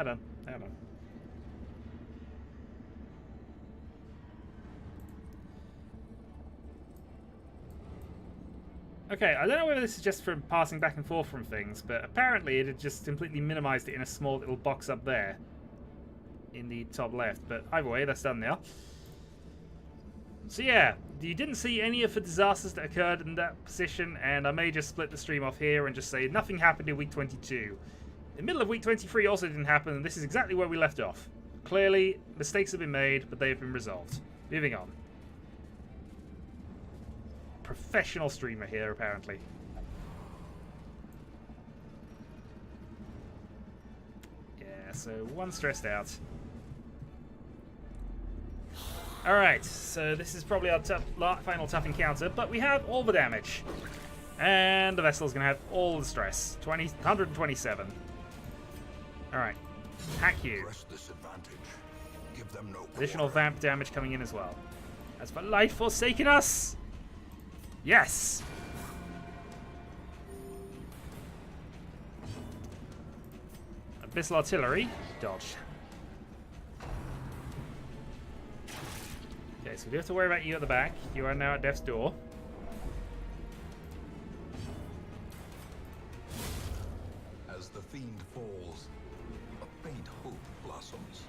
Hold on. Hold on. Okay, I don't know whether this is just from passing back and forth from things, but apparently it had just completely minimized it in a small little box up there in the top left. But either way, that's done now. So yeah, you didn't see any of the disasters that occurred in that position, and I may just split the stream off here and just say nothing happened in week 22. The middle of week 23 also didn't happen, and this is exactly where we left off. Clearly, mistakes have been made, but they have been resolved. Moving on. Professional streamer here, apparently. Yeah, so one stressed out. Alright, so this is probably our final tough encounter, but we have all the damage. And the vessel's going to have all the stress. 127. Alright, hack you. Give them no Additional vamp damage coming in as well. As for life forsaking us! Yes! Abyssal artillery. Dodge. Okay, so we do have to worry about you at the back. You are now at death's door. As the fiend falls, a faint hope blossoms.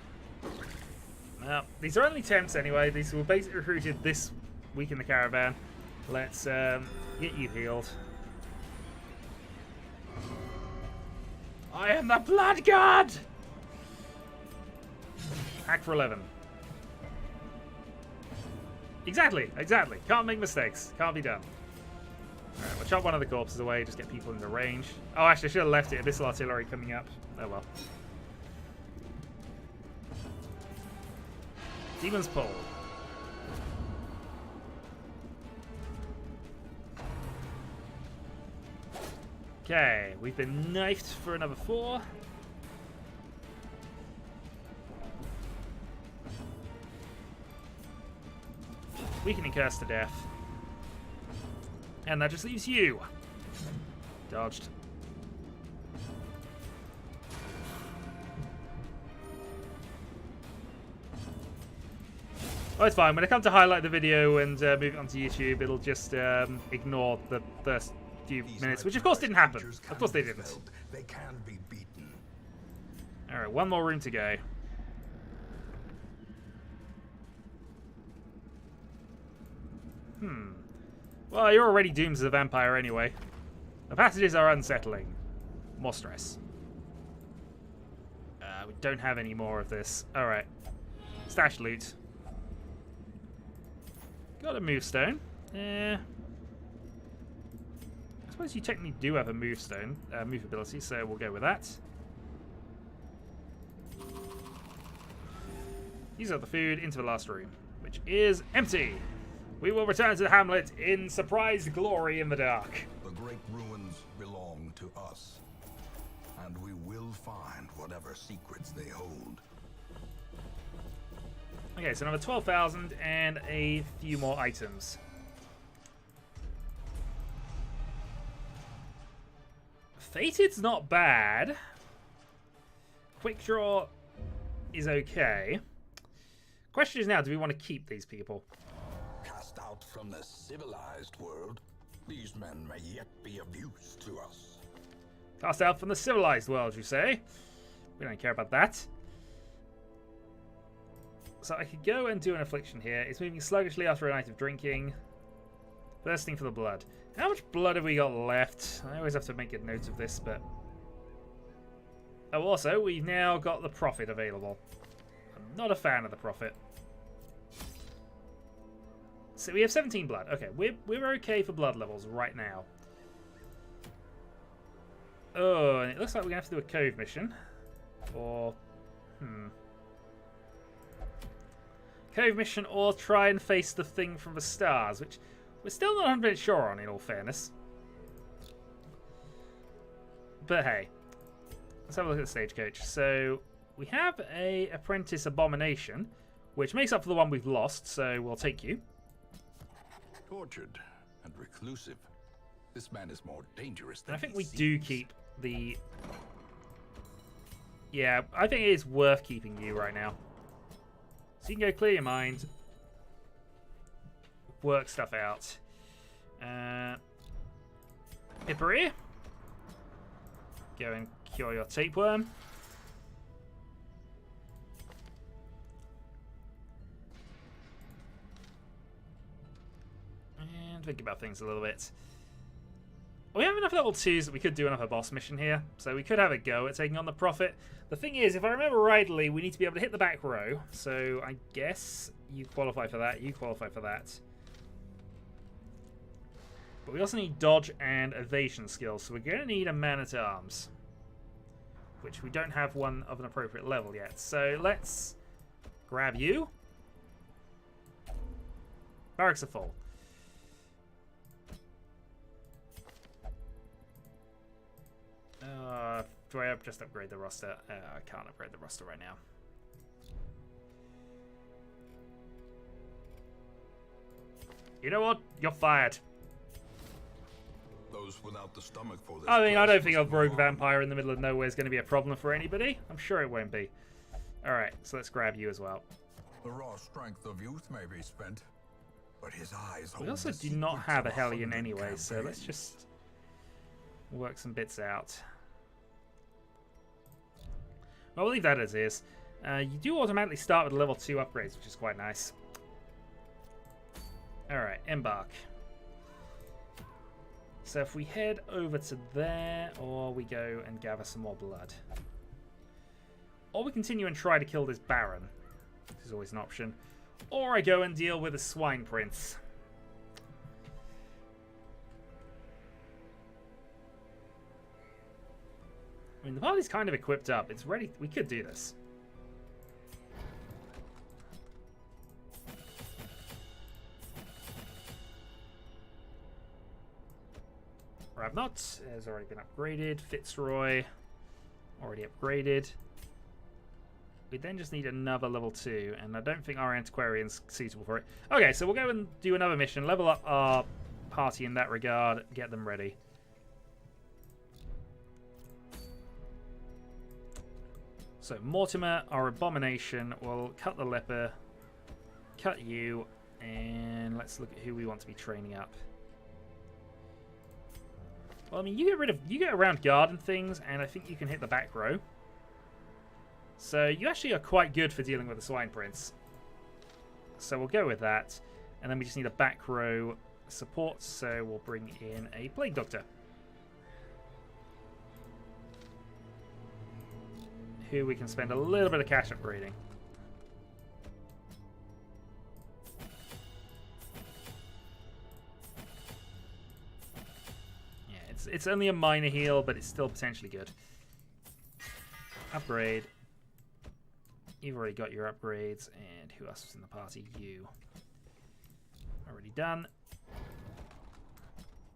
Now, these are only temps anyway. These were basically recruited this week in the caravan. Let's get you healed. I am the Blood God! Hack for 11. Exactly, exactly. Can't make mistakes. Can't be done. Alright, we'll chop one of the corpses away, just get people in the range. Oh, actually, I should have left it. Abyssal artillery coming up. Oh well. Demon's Pull. Okay, we've been knifed for another 4. Weakening curse to death. And that just leaves you. Dodged. Oh, it's fine. When I come to highlight the video and move it onto YouTube, it'll just ignore the first few minutes, which of course didn't happen. Of course they didn't. They can be beaten. Alright, one more room to go. Well, you're already doomed as a vampire anyway. The passages are unsettling. More stress. We don't have any more of this. Alright. Stash loot. Got a move stone. I suppose you technically do have a move stone, move ability, so we'll go with that. Use up the food into the last room, which is empty. We will return to the hamlet in surprised glory in the dark. The great ruins belong to us, and we will find whatever secrets they hold. Okay, so another 12,000 and a few more items. Fated's not bad. Quick draw is okay. Question is now, do we want to keep these people? Cast out from the civilized world, these men may yet be of use to us. Cast out from the civilized world, you say? We don't care about that. So I could go and do an affliction here. It's moving sluggishly after a night of drinking. Thirsting for the blood. How much blood have we got left? I always have to make a note of this, but... Oh, also, we've now got the Prophet available. I'm not a fan of the Prophet. So we have 17 blood. Okay, we're okay for blood levels right now. Oh, and it looks like we're going to have to do a cove mission. Or... Cove mission or try and face the thing from the stars, which we're still not 100% sure on, in all fairness. But hey, let's have a look at the stagecoach. So we have a apprentice abomination, which makes up for the one we've lost, so we'll take you. Tortured and reclusive, this man is more dangerous than And I think he we seems. do keep the Yeah, I think it is worth keeping you right now. So you can go clear your mind. Work stuff out. Pippery. Go and cure your tapeworm. And think about things a little bit. We have enough level 2s that we could do another boss mission here. So we could have a go at taking on the Prophet. The thing is, if I remember rightly, we need to be able to hit the back row. So I guess you qualify for that. You qualify for that. But we also need dodge and evasion skills. So we're going to need a man-at-arms. Which we don't have one of an appropriate level yet. So let's grab you. Barracks are full. Do I just upgrade the roster? I can't upgrade the roster right now. You know what? You're fired. Those without the stomach for this. I mean, I don't think a rogue vampire in the middle of nowhere is going to be a problem for anybody. I'm sure it won't be. Alright, so let's grab you as well. The raw strength of youth may be spent, but his eyes We also do not have a Hellion anyway, so let's just work some bits out. Well, we'll leave that as is. You do automatically start with level 2 upgrades, which is quite nice. Alright, embark. So if we head over to there, or we go and gather some more blood. Or we continue and try to kill this Baron, which is always an option. Or I go and deal with a Swine Prince. I mean, the party's kind of equipped up. It's ready. We could do this. Ravnot has already been upgraded. Fitzroy, already upgraded. We then just need another level 2, and I don't think our Antiquarian's suitable for it. Okay, so we'll go and do another mission, level up our party in that regard, get them ready. So Mortimer, our abomination, will cut the leper, cut you, and let's look at who we want to be training up. Well, I mean, you get around guard and things, and I think you can hit the back row. So you actually are quite good for dealing with the Swine Prince. So we'll go with that, and then we just need a back row support, so we'll bring in a Plague Doctor. Who we can spend a little bit of cash upgrading. Yeah, it's only a minor heal, but it's still potentially good. Upgrade. You've already got your upgrades, and who else was in the party? You. Already done.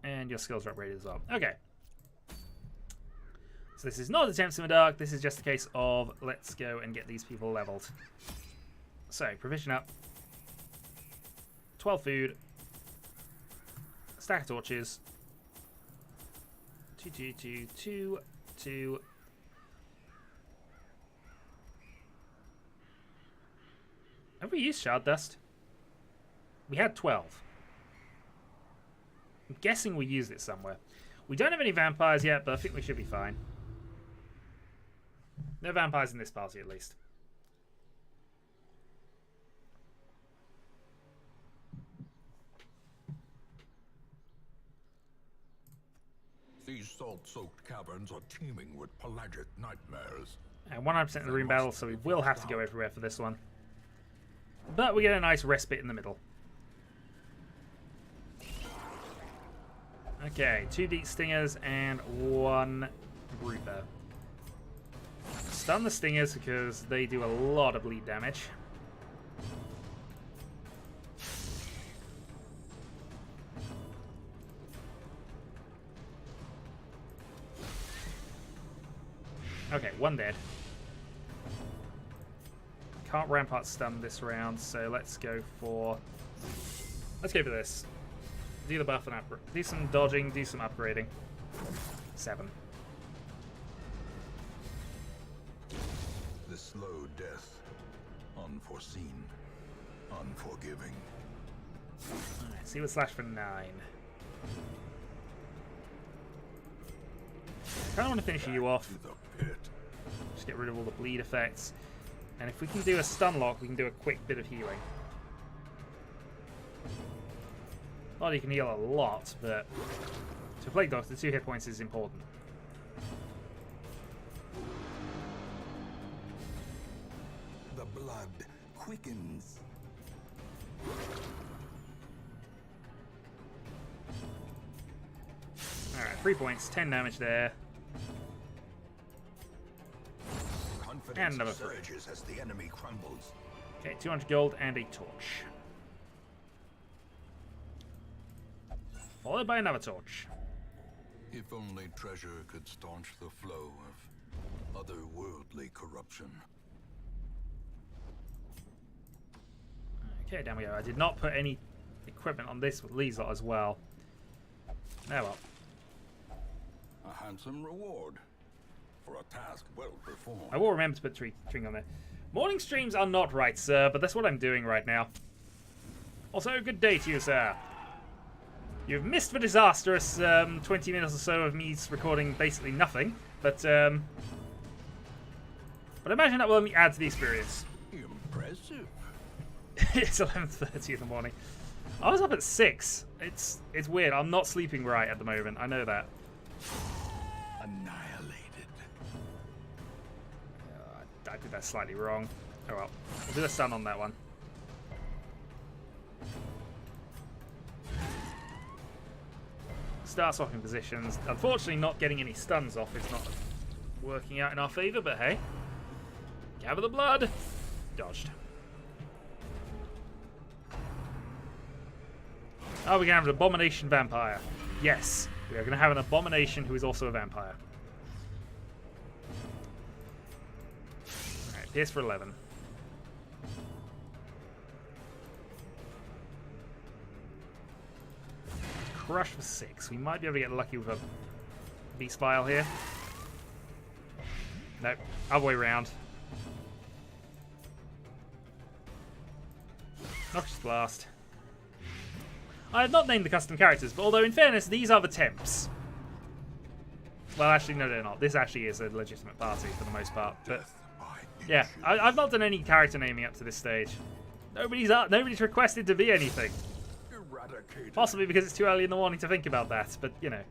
And your skills are upgraded as well. Okay. So this is not Attempts in the Dark, this is just a case of let's go and get these people leveled. So, provision up. 12 food. Stack of torches. 2, 2, 2, 2, 2. Have we used Shard Dust? We had 12. I'm guessing we used it somewhere. We don't have any vampires yet, but I think we should be fine. No vampires in this party, at least. These salt-soaked caverns are teeming with pelagic nightmares. And 100% of the room battle, so we will have to go everywhere for this one. But we get a nice respite in the middle. Okay, 2 deep stingers and 1 Reaper. Stun the stingers because they do a lot of bleed damage. Okay, 1 dead. Can't Rampart stun this round, so let's go for this. Do the buff and upgrade. Do some dodging, do some upgrading. 7. The slow death. Unforeseen. Unforgiving. Alright, see what slash for 9. I kind of want to finish you off. To the pit. Just get rid of all the bleed effects. And if we can do a stun lock, we can do a quick bit of healing. Not that you can heal a lot, but to Plague Doctor, 2 hit points is important. The blood quickens. Alright, 3 points, 10 damage there. Confidence And number 3. surges as the enemy crumbles. Okay, 200 gold and a torch. Followed by another torch. If only treasure could staunch the flow of otherworldly corruption. Okay, down we go. I did not put any equipment on this with Lee's lot as well. Oh well. A handsome reward for a task well performed. I will remember to put string on there. Morning streams are not right, sir, but that's what I'm doing right now. Also, good day to you, sir. You've missed the disastrous 20 minutes or so of me recording basically nothing, but I imagine that will only add to the experience. Impressive. It's 11:30 in the morning. I was up at 6. It's weird. I'm not sleeping right at the moment. I know that. Annihilated. I did that slightly wrong. Oh well. We'll do a stun on that one. Start swapping positions. Unfortunately, not getting any stuns off is not working out in our favour, but hey. Gather the blood. Dodged. Oh, we're going to have an abomination vampire. Yes, we are going to have an abomination who is also a vampire. Alright, pierce for 11. Crush for 6. We might be able to get lucky with a beast bile here. Nope, other way around. Noxious Blast. I have not named the custom characters, but although in fairness, these are the temps. Well, actually, no, they're not. This actually is a legitimate party for the most part. But yeah, I've not done any character naming up to this stage. Nobody's requested to be anything. Eradicated. Possibly because it's too early in the morning to think about that, but you know.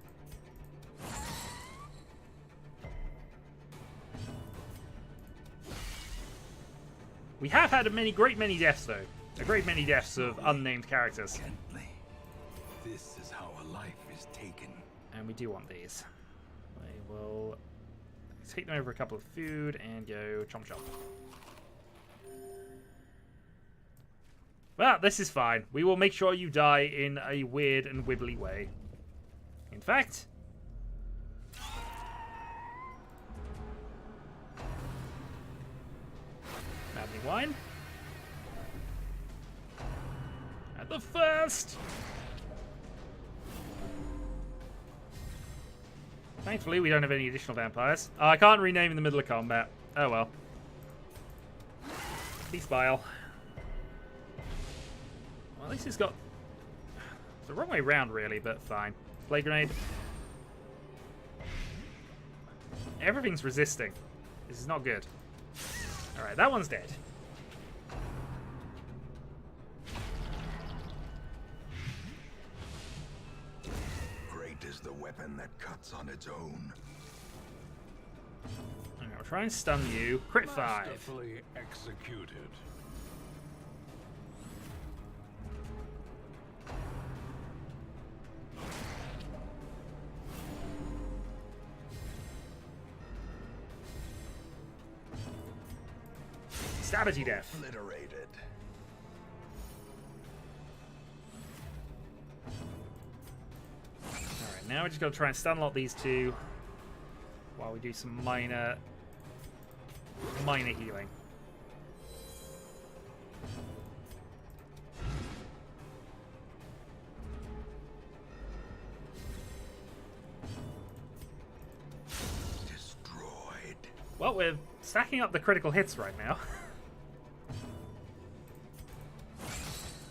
We have had a great many deaths, though. A great many deaths of unnamed characters. Gently. This is how a life is taken. And we do want these. We will take them over a couple of food and go chomp chomp. Well, this is fine. We will make sure you die in a weird and wibbly way. In fact... Maddening Wine. At the first! Thankfully, we don't have any additional vampires. Oh, I can't rename in the middle of combat. Oh well. Beast Bile. Well, at least it's got... It's the wrong way round, really, but fine. Plague Grenade. Everything's resisting. This is not good. Alright, that one's dead. Great is the weapon that cuts on its own. Alright, we'll try and stun you. Crit 5. Masterfully executed. Stabity Death. Obliterated. Alright, now we just got to try and stun lock these two while we do some minor healing. Destroyed. Well, we're stacking up the critical hits right now.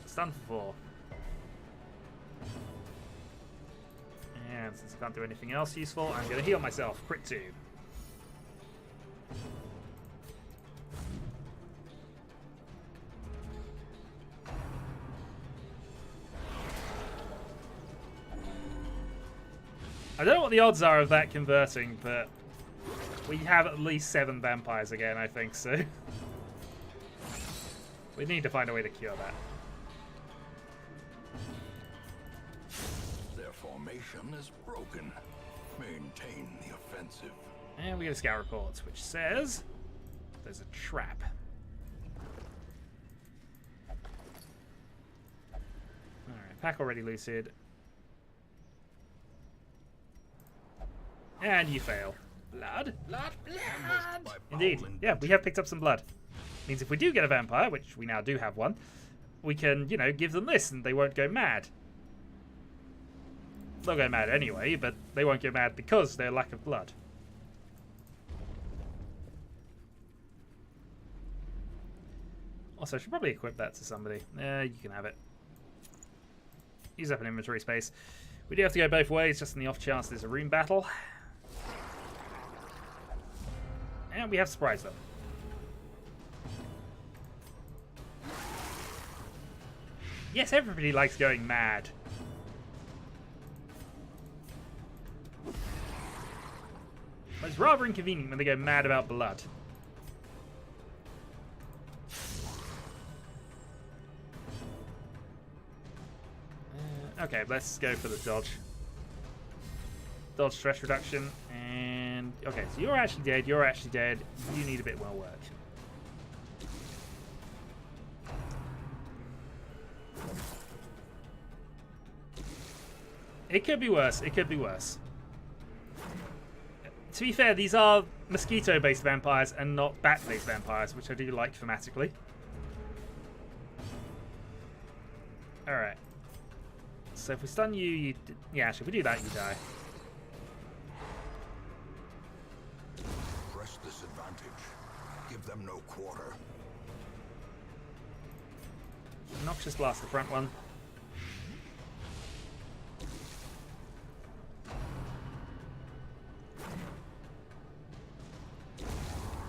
Stun for 4. And since I can't do anything else useful, I'm going to heal myself. Crit 2. I don't know what the odds are of that converting, but we have at least 7 vampires again, I think, so we need to find a way to cure that. Their formation is broken. Maintain the offensive. And we get a scout report, which says there's a trap. Alright, pack already lucid. And you fail. Blood? Blood? Blood! Indeed. Yeah, we have picked up some blood. Means if we do get a vampire, which we now do have one, we can, you know, give them this and they won't go mad. They'll go mad anyway, but they won't go mad because of their lack of blood. Also, I should probably equip that to somebody. You can have it. Use up an inventory space. We do have to go both ways, just in the off chance there's a room battle. And we have surprised them. Yes, everybody likes going mad. But it's rather inconvenient when they go mad about blood. Okay, let's go for the dodge. Dodge stress reduction, and okay, so you're actually dead, you're actually dead, you need a bit more work. It could be worse, it could be worse. To be fair, these are mosquito-based vampires and not bat-based vampires, which I do like thematically. Alright. So if we stun you, you... Yeah, actually, if we do that, you die. Press this advantage. Give them no quarter. Noxious Blast, the front one.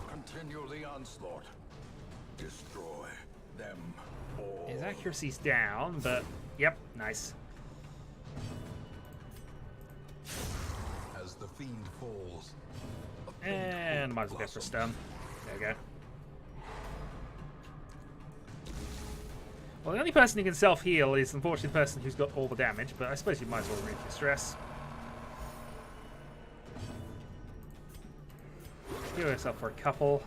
Continue the onslaught. Destroy them all. His accuracy's down, but... Yep, nice. As the fiend falls, And might as well go for a stun. There we go. Well, the only person who can self-heal is unfortunately the person who's got all the damage, but I suppose you might as well remove your stress. Heal yourself for a couple.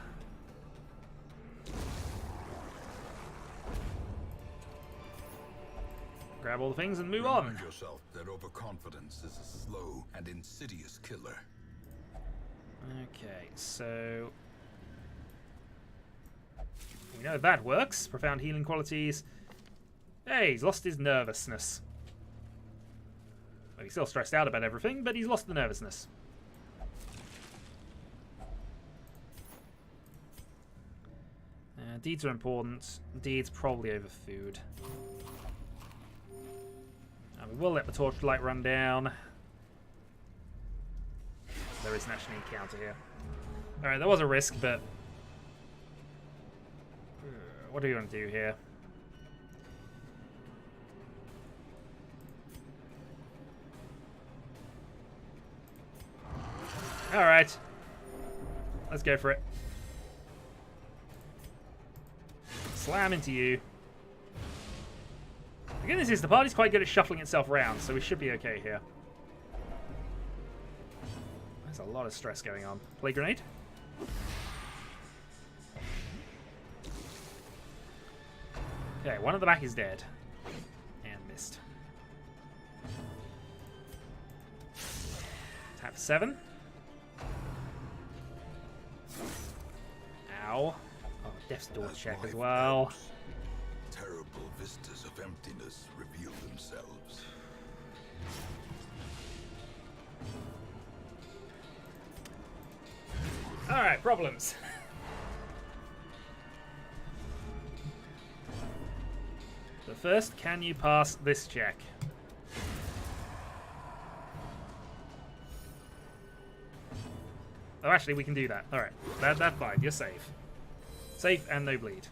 Grab all the things and move on. Remind yourself that overconfidence is a slow and insidious killer. Okay, so we know that works. Profound healing qualities. Hey, he's lost his nervousness. Well, he's still stressed out about everything, but he's lost the nervousness. Deeds are important. Deeds probably over food. We will let the torchlight run down. There isn't actually an encounter here. Alright, there was a risk, but... what do you want to do here? Alright. Let's go for it. Slam into you. The good news is the party's quite good at shuffling itself around, so we should be okay here. There's a lot of stress going on. Play grenade. Okay, one at the back is dead. And missed. Tap 7. Ow. Oh, Death's Door check as well. Terrible vistas of emptiness reveal themselves. Alright, problems. But first, can you pass this check? Oh, actually, we can do that. Alright, that's fine. You're safe. Safe and no bleed.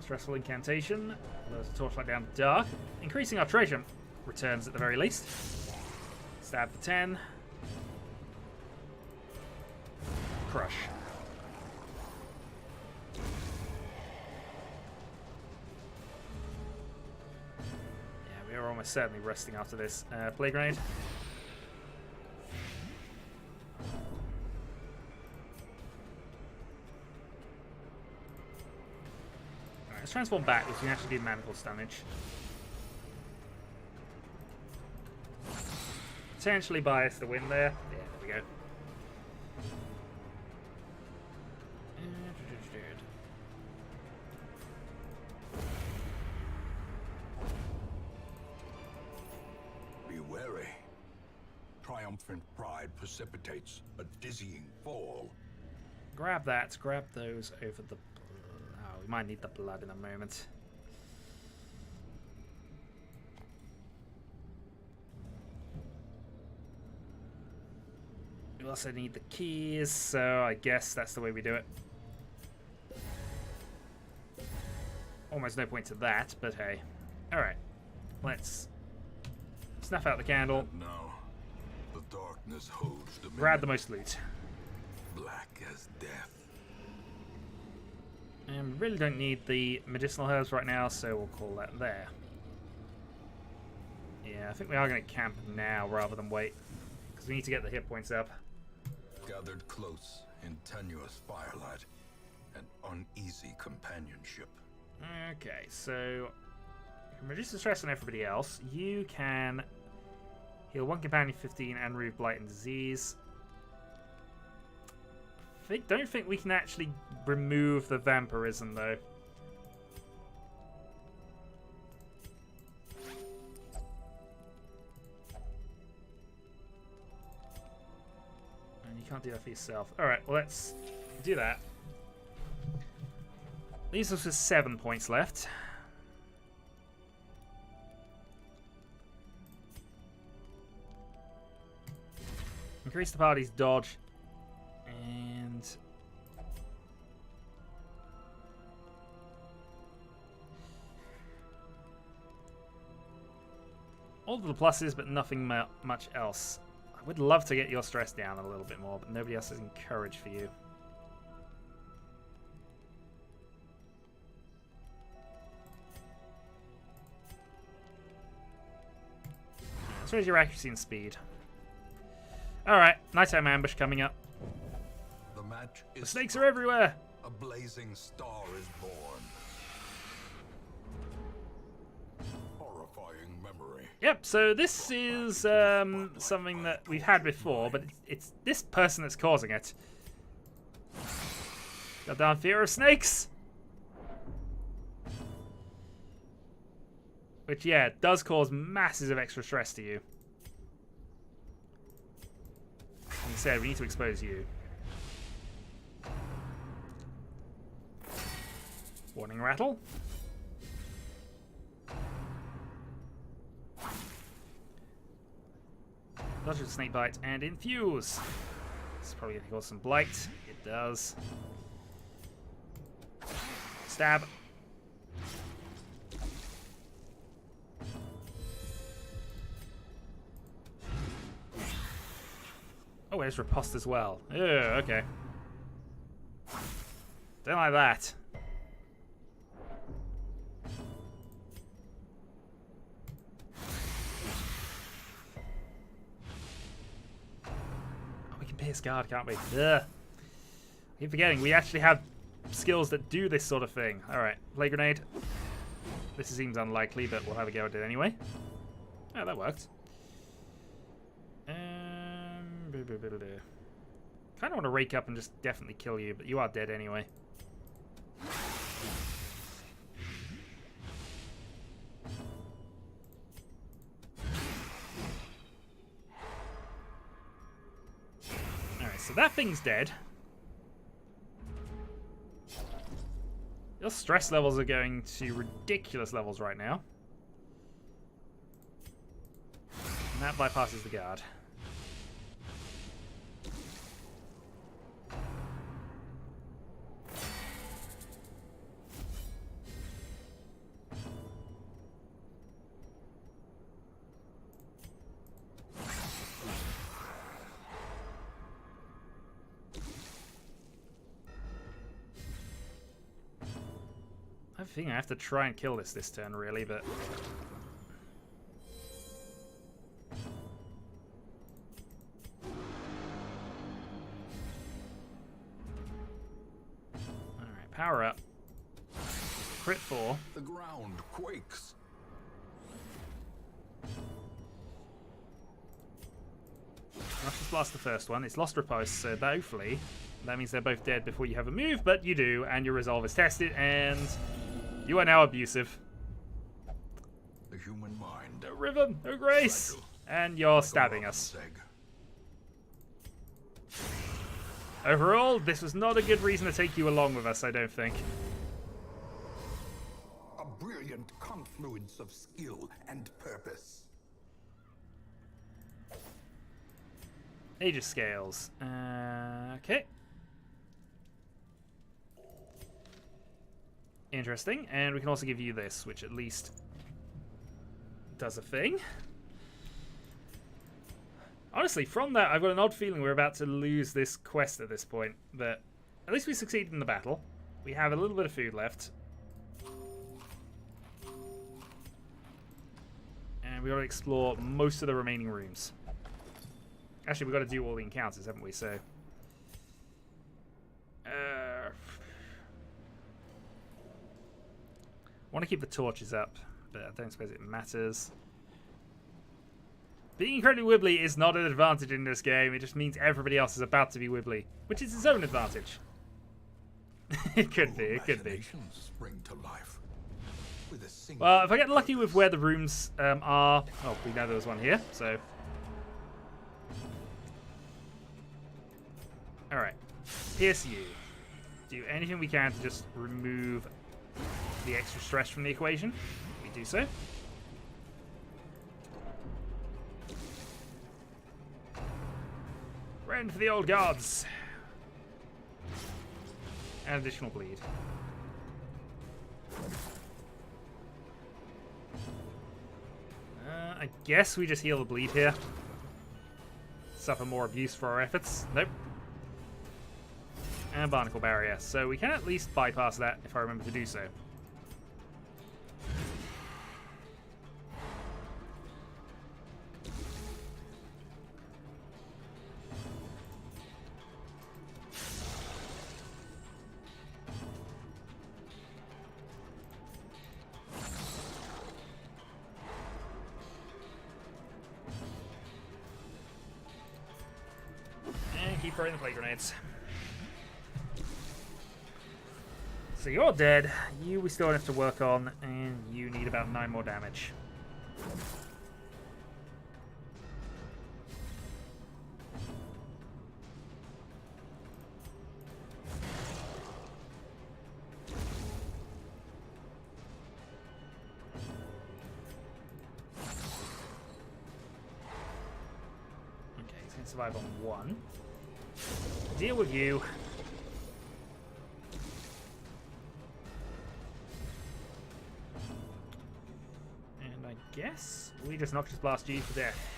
Stressful incantation. Lowers the torchlight down to dark. Increasing our treasure returns at the very least. Stab for 10. Crush. Yeah, we are almost certainly resting after this. Plague grenade. Alright, let's transform back, which can actually do manacles damage. Potentially bias the win there. Yeah, there we go. Be wary. Triumphant pride precipitates a dizzying fall. Grab that. Grab those over the... Oh, we might need the blood in a moment. We also need the keys, so I guess that's the way we do it. Almost no point to that, but hey. Alright. Let's snuff out the candle. And now, the darkness holds dominion. Grab the most loot. Black as death. And we really don't need the medicinal herbs right now, so we'll call that there. Yeah, I think we are going to camp now rather than wait, because we need to get the hit points up. Gathered close in tenuous firelight and uneasy companionship. Okay, so you can reduce the stress on everybody else. You can heal one companion 15 and remove blight and disease. Don't think we can actually remove the vampirism though. And you can't do that for yourself. Alright, well let's do that. Leaves us with 7 points left. Increase the party's dodge. And... all of the pluses, but nothing much else. I would love to get your stress down a little bit more, but nobody else is encouraged for you. Let's raise your accuracy and speed. Alright, nighttime ambush coming up. The match is The snakes are everywhere! a blazing star is born. Horrifying memory. Yep, so this is something that we've had before, but it's this person that's causing it. Goddamn fear of snakes! Which, yeah, does cause masses of extra stress to you. Like I said, we need to expose you. Warning rattle. Dodge with snake bite and infuse. This is probably going to cause some blight. It does. Stab. Oh, there's riposte as well. Ugh, okay. Don't like that. Oh, we can pierce guard, can't we? Ugh. I keep forgetting, we actually have skills that do this sort of thing. Alright, Plague Grenade. This seems unlikely, but we'll have a go at it anyway. Oh, that worked. Kind of want to rake up and just definitely kill you, but you are dead anyway. so that thing's dead. Your stress levels are going to ridiculous levels right now. And that bypasses the guard. I think I have to try and kill this turn, really, but... Alright, power up. Crit 4. The ground quakes. Rush just lost the first one. It's lost riposte, so hopefully that means they're both dead before you have a move, but you do, and your resolve is tested, and you are now abusive. The human mind. No rhythm, no grace, and you're stabbing us. Overall, this was not a good reason to take you along with us, I don't think. A brilliant confluence of skill and purpose. Aegis scales. Okay. Interesting. And we can also give you this, which at least does a thing. Honestly, from that, I've got an odd feeling we're about to lose this quest at this point. But at least we succeeded in the battle. We have a little bit of food left. And we've got to explore most of the remaining rooms. Actually, we've got to do all the encounters, haven't we? So, I want to keep the torches up, but I don't suppose it matters. Being incredibly wibbly is not an advantage in this game. It just means everybody else is about to be wibbly, which is its own advantage. It could be. It could be. Spring to life with a well, if I get lucky with where the rooms are... Oh, we know there was one here, so... Alright. Pierce you. Do anything we can to just remove the extra stress from the equation. We do so. Rend for the old gods. And additional bleed. I guess we just heal the bleed here. Suffer more abuse for our efforts. Nope. And barnacle barrier. So we can at least bypass that if I remember to do so. And keep throwing the plate grenades. So you're dead, you we still have to work on, and you need about 9 more damage. Okay, he's going to survive on 1. Deal with you. Guess we just Noxious Blast you to death.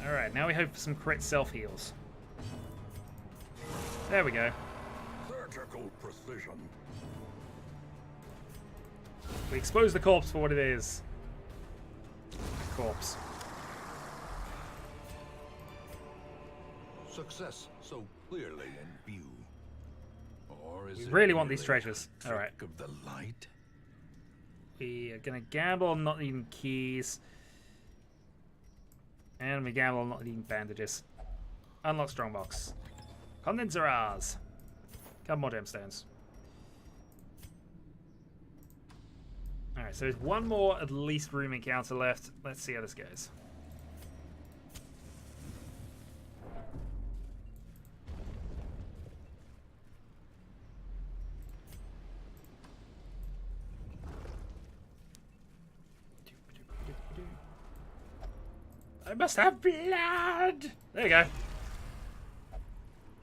Alright, now we hope for some crit self-heals. There we go. Surgical precision. We expose the corpse for what it is. A corpse. Success so clearly in view. Or is We it really want these treasures. a trick Alright. of the light? We are going to gamble on not needing keys. And we gamble on not needing bandages. Unlock strongbox. Contents are ours. Couple more gemstones. Alright, so there's one more at least room encounter left. Let's see how this goes. I must have blood! There you go.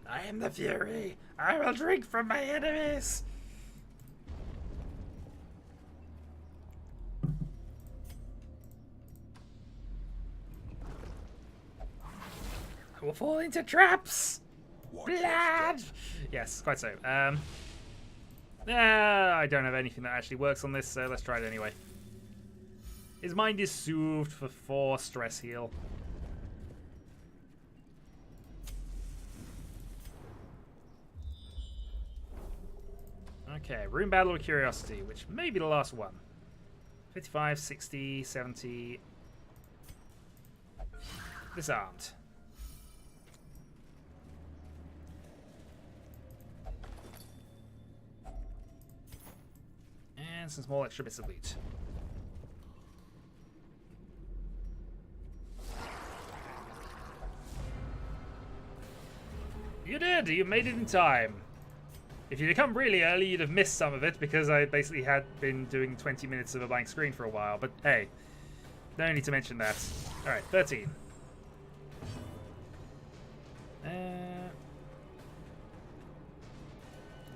I am the Fury. I will drink from my enemies. I will fall into traps. Blood. Yes, quite so. I don't have anything that actually works on this, so let's try it anyway. His mind is soothed for 4 stress heal. Okay, room battle of curiosity, which may be the last one. 55, 60, 70. Disarmed. And some small extra bits of loot. You did! You made it in time. If you'd come really early, you'd have missed some of it because I basically had been doing 20 minutes of a blank screen for a while. But hey, no need to mention that. Alright, 13.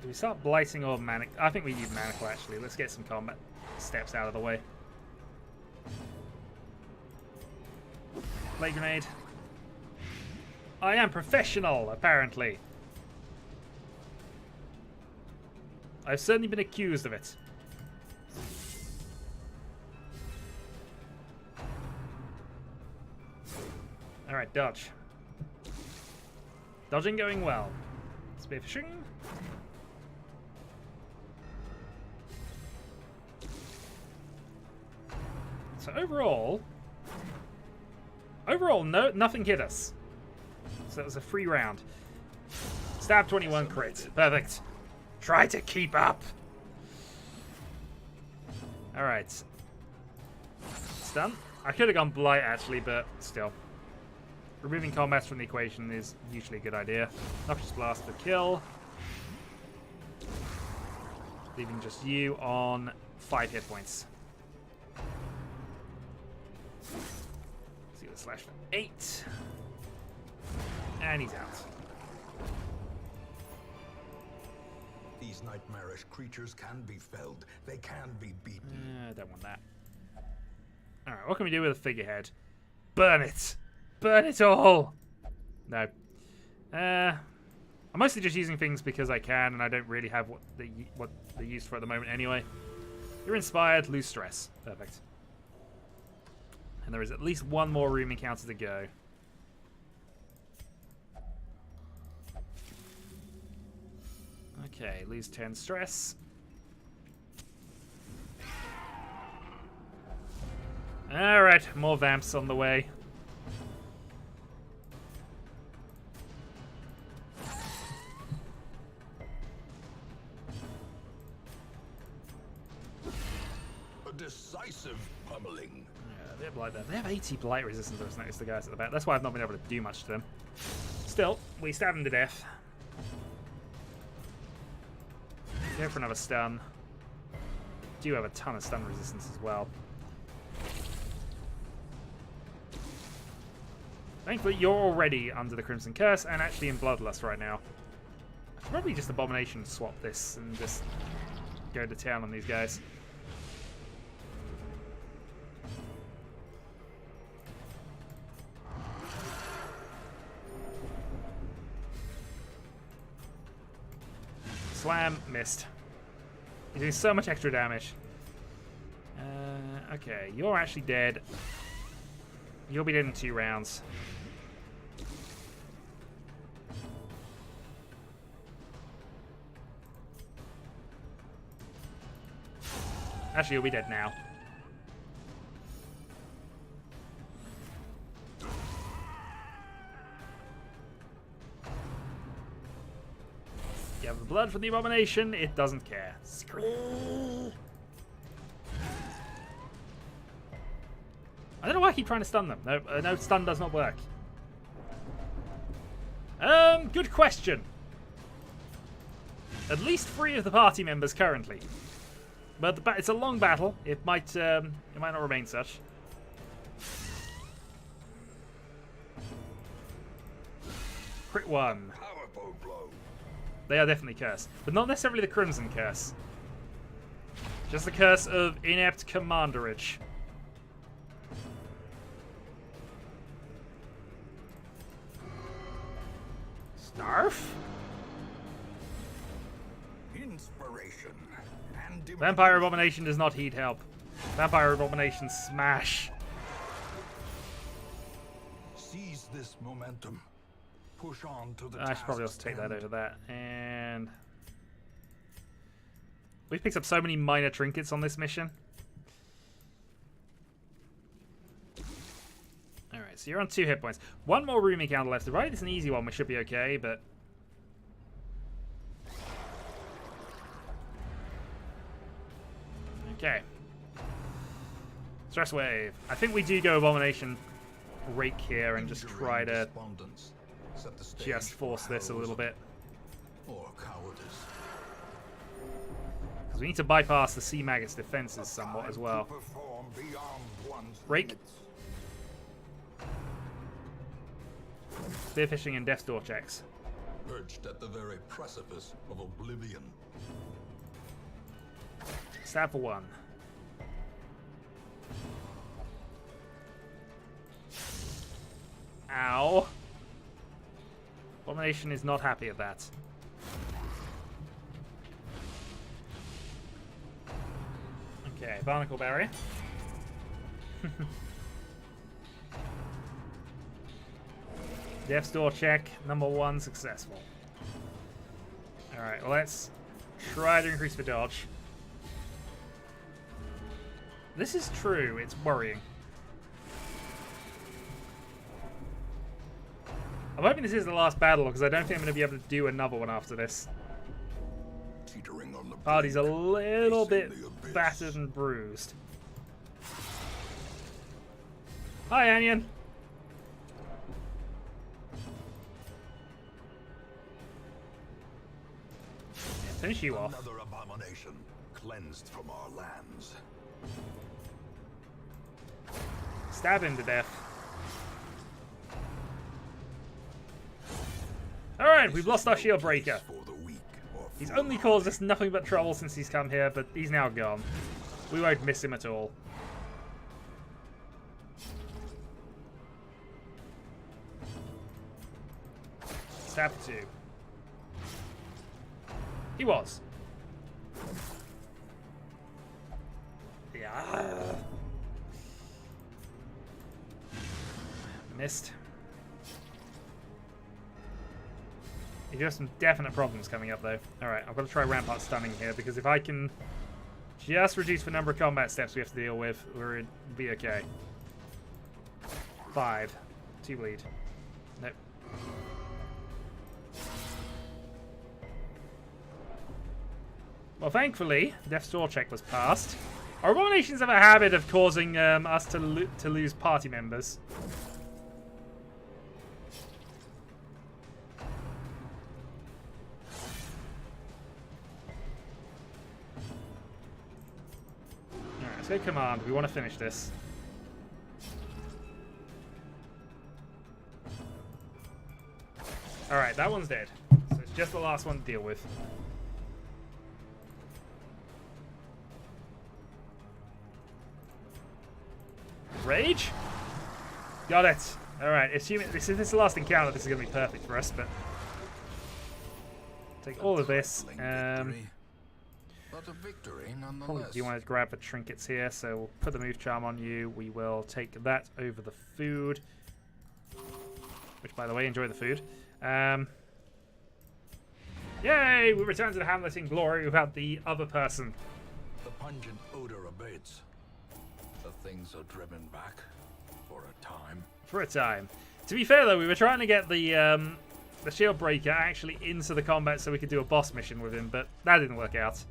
Do we start blighting or manic? I think we need manacle actually. Let's get some combat steps out of the way. Blade grenade. I am professional, apparently. I've certainly been accused of it. Alright, dodge. Dodging going well. Spearfishing. So overall, no, nothing hit us. So that was a free round. Stab 21 crit. Perfect. Try to keep up. Alright. Stun. I could have gone Blight actually, but still. Removing combat from the equation is usually a good idea. Noxious Blast for kill. Leaving just you on 5 hit points. See the slash for 8. And he's out. These nightmarish creatures can be felled. They can be beaten. I don't want that. Alright, what can we do with a figurehead? Burn it! Burn it all! No. I'm mostly just using things because I can, and I don't really have what they're used for at the moment anyway. You're inspired, lose stress. Perfect. And there is at least one more room encounter to go. Okay, lose 10 stress. Alright, more vamps on the way. A decisive pummeling. Yeah, they're like that. They have 80 blight resistance, I've noticed the guys at the back. That's why I've not been able to do much to them. Still, we stab them to death. Go for another stun. Do have a ton of stun resistance as well. Thankfully, you're already under the Crimson Curse and actually in Bloodlust right now. I should probably just Abomination swap this and just go to town on these guys. Slam, missed. You're doing so much extra damage. Okay, you're actually dead. You'll be dead in 2 rounds. Actually, you'll be dead now. You have the blood from the Abomination, it doesn't care. Screw. I don't know why I keep trying to stun them. No, no, stun does not work. Good question. At least 3 of the party members currently. But it's a long battle. It might not remain such. Crit 1. Powerful blow. They are definitely cursed. But not necessarily the Crimson Curse. Just the curse of inept commanderage. Snarf? Inspiration and Vampire Abomination does not heed help. Vampire Abomination smash. Seize this momentum. Push on to the I should probably also task's take that end. over that. And we've picked up so many minor trinkets on this mission. Alright, so you're on 2 hit points. 1 more room encounter left. The right is an easy one, we should be okay, but... Okay. Stress wave. I think we do go Abomination Rake here and just try to Despondence. Set the stage just force for this a little bit. or cowardice. Because we need to bypass the Sea Maggot's defenses somewhat Time as well. to perform beyond one's Rake. limits. Spearfishing and Death's Door checks. Perched at the very precipice of oblivion. Stab for 1. Ow. Abomination is not happy at that. Okay, Barnacle Barrier. Death's Door check, number 1 successful. Alright, well let's try to increase the dodge. This is true, it's worrying. I'm hoping this is the last battle because I don't think I'm going to be able to do another one after this. Teetering on the Party's a brink, little bit facing the abyss. battered and bruised. Hi, Anion. Yeah, finish you off. Another abomination cleansed from our lands. Stab him to death. Alright, we've lost our shield breaker. For the weak or He's only caused us nothing but trouble since he's come here, but he's now gone. We won't miss him at all. Stab 2. He was. Yeah. Missed. You do have some definite problems coming up, though. Alright, I've got to try Rampart stunning here, because if I can just reduce the number of combat steps we have to deal with, we'll be okay. 5. 2 bleed. Nope. Well, thankfully, Death's Door check was passed. Our abominations have a habit of causing us to lose party members. Alright, let's go command. We want to finish this. Alright, that one's dead. So it's just the last one to deal with. Rage? Got it. Alright, assuming this is the last encounter, this is going to be perfect for us, but... Take all of this. Victory, but a victory Probably nonetheless. do want to grab the trinkets here, so we'll put the move charm on you. We will take that over the food. Which, by the way, enjoy the food. Yay! We return to the hamlet in glory without the other person. The pungent odor abates. The things are driven back for a time. For a time. To be fair, though, we were trying to get the shield breaker actually into the combat so we could do a boss mission with him, but that didn't work out.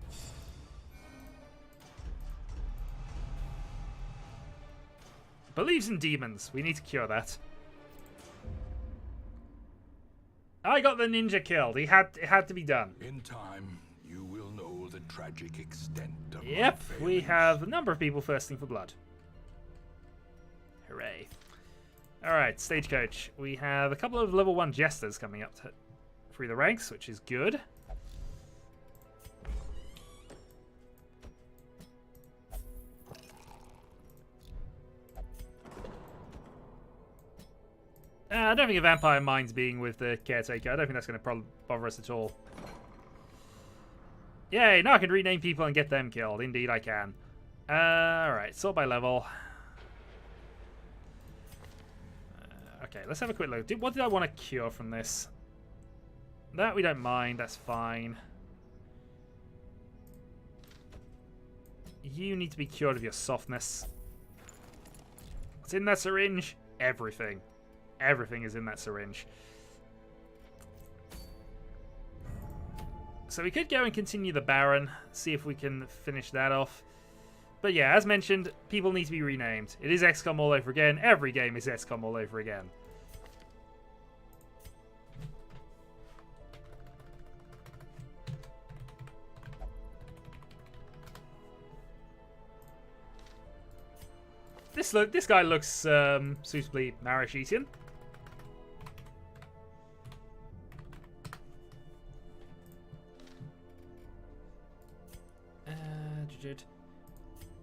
Believes in demons. We need to cure that. I got the ninja killed. It had to be done. In time, you will know the tragic extent of my Yep, we failings. have a number of people thirsting for blood. Hooray. Alright, Stagecoach. We have a couple of level 1 jesters coming up through the ranks, which is good. I don't think a vampire minds being with the caretaker. I don't think that's going to bother us at all. Yay, now I can rename people and get them killed. Indeed, I can. Alright, sort by level. Okay, let's have a quick look. What did I want to cure from this? That we don't mind. That's fine. You need to be cured of your softness. What's in that syringe? Everything. Everything is in that syringe. So we could go and continue the Baron, see if we can finish that off. But yeah, as mentioned, people need to be renamed. It is XCOM all over again. Every game is XCOM all over again. This guy looks suitably Marashitian.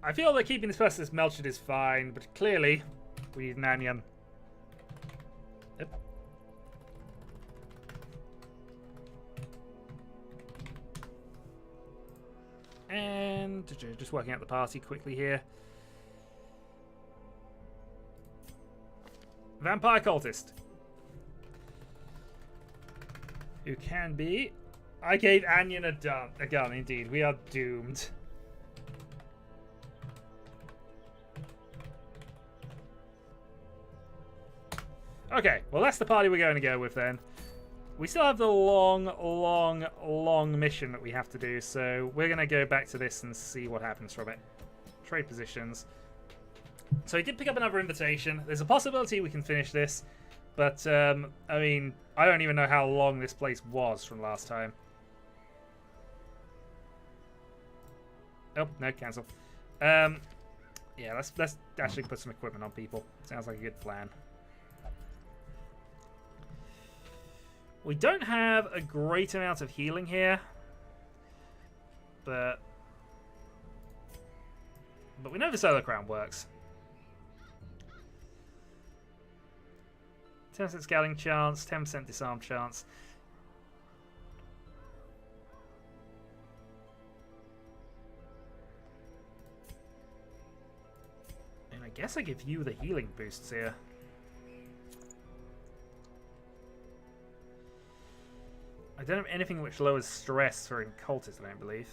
I feel that keeping this person as Melchett is fine, but clearly we need an onion. Yep. And just working out the party quickly here. Vampire cultist. Who can be? I gave Anion a gun, indeed. We are doomed. Okay, well that's the party we're going to go with then. We still have the long mission that we have to do, so we're going to go back to this and see what happens from it. Trade positions. So he did pick up another invitation. There's a possibility we can finish this, but I mean, I don't even know how long this place was from last time. Oh, no, cancel. Yeah, let's actually put some equipment on people. Sounds like a good plan. We don't have a great amount of healing here, but we know the Solar Crown works. 10% scouting chance, 10% disarm chance. And I guess I give you the healing boosts here. I don't have anything which lowers stress for occultists, I don't believe.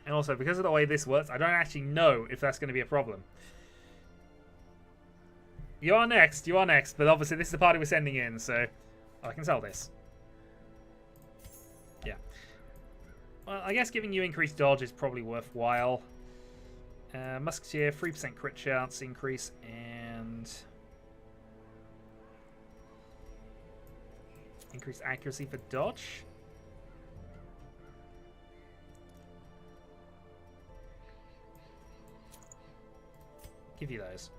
And also, because of the way this works, I don't actually know if that's going to be a problem. You are next, but obviously this is the party we're sending in, so I can sell this. Yeah. Well, I guess giving you increased dodge is probably worthwhile. Musketeer, 3% crit chance increase, and increased accuracy for dodge. Give you those.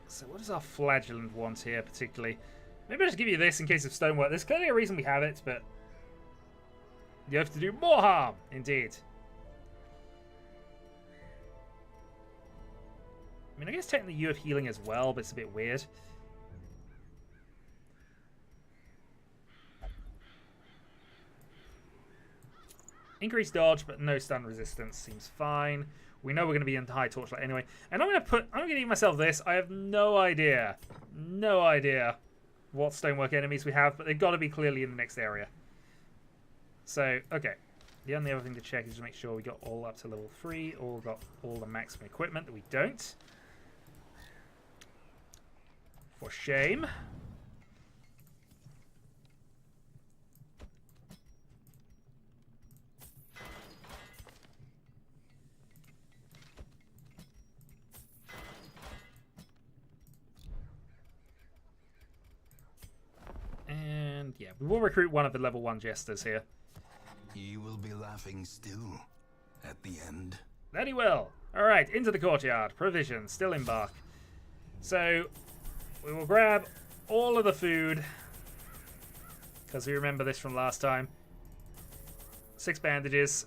So what does our flagellant want here particularly? Maybe I'll just give you this in case of stonework. There's clearly a reason we have it, but you have to do more harm, indeed. I mean, I guess technically you have healing as well, but it's a bit weird. Increased dodge, but no stun resistance seems fine. We know we're going to be in high torchlight anyway. And I'm going to give myself this. I have no idea what stonework enemies we have, but they've got to be clearly in the next area. So, okay. The only other thing to check is to make sure we got all up to level 3, all got all the maximum equipment that we don't. For shame. Yeah, we will recruit one of the level 1 jesters here. He will be laughing still at the end. That he will. Alright, into the courtyard. Provisions, still embark. So, we will grab all of the food, because we remember this from last time. 6 bandages,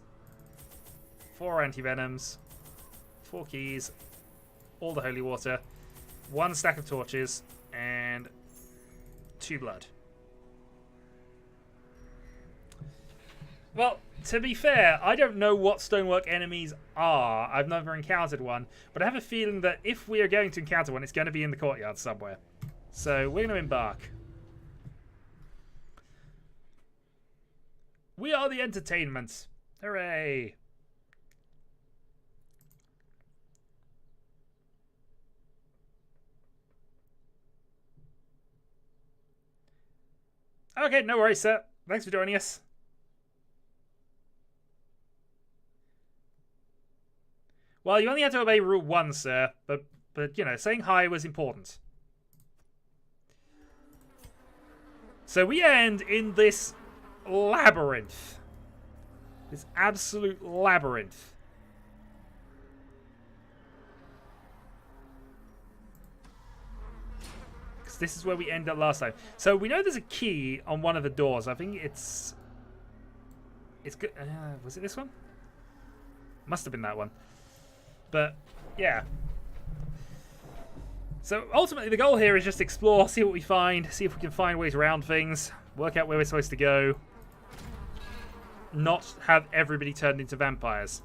4 anti-venoms, 4 keys, all the holy water, 1 stack of torches, and 2 blood. Well, to be fair, I don't know what stonework enemies are. I've never encountered one, but I have a feeling that if we are going to encounter one, it's going to be in the courtyard somewhere. So we're going to embark. We are the entertainment. Hooray! Okay, no worries, sir. Thanks for joining us. Well, you only had to obey Rule 1, sir, but you know, saying hi was important. So we end in this labyrinth. This absolute labyrinth. Because this is where we ended up last time. So we know there's a key on one of the doors. I think it's good. Was it this one? Must have been that one. But, yeah. So, ultimately, the goal here is just explore, see what we find, see if we can find ways around things, work out where we're supposed to go, not have everybody turned into vampires.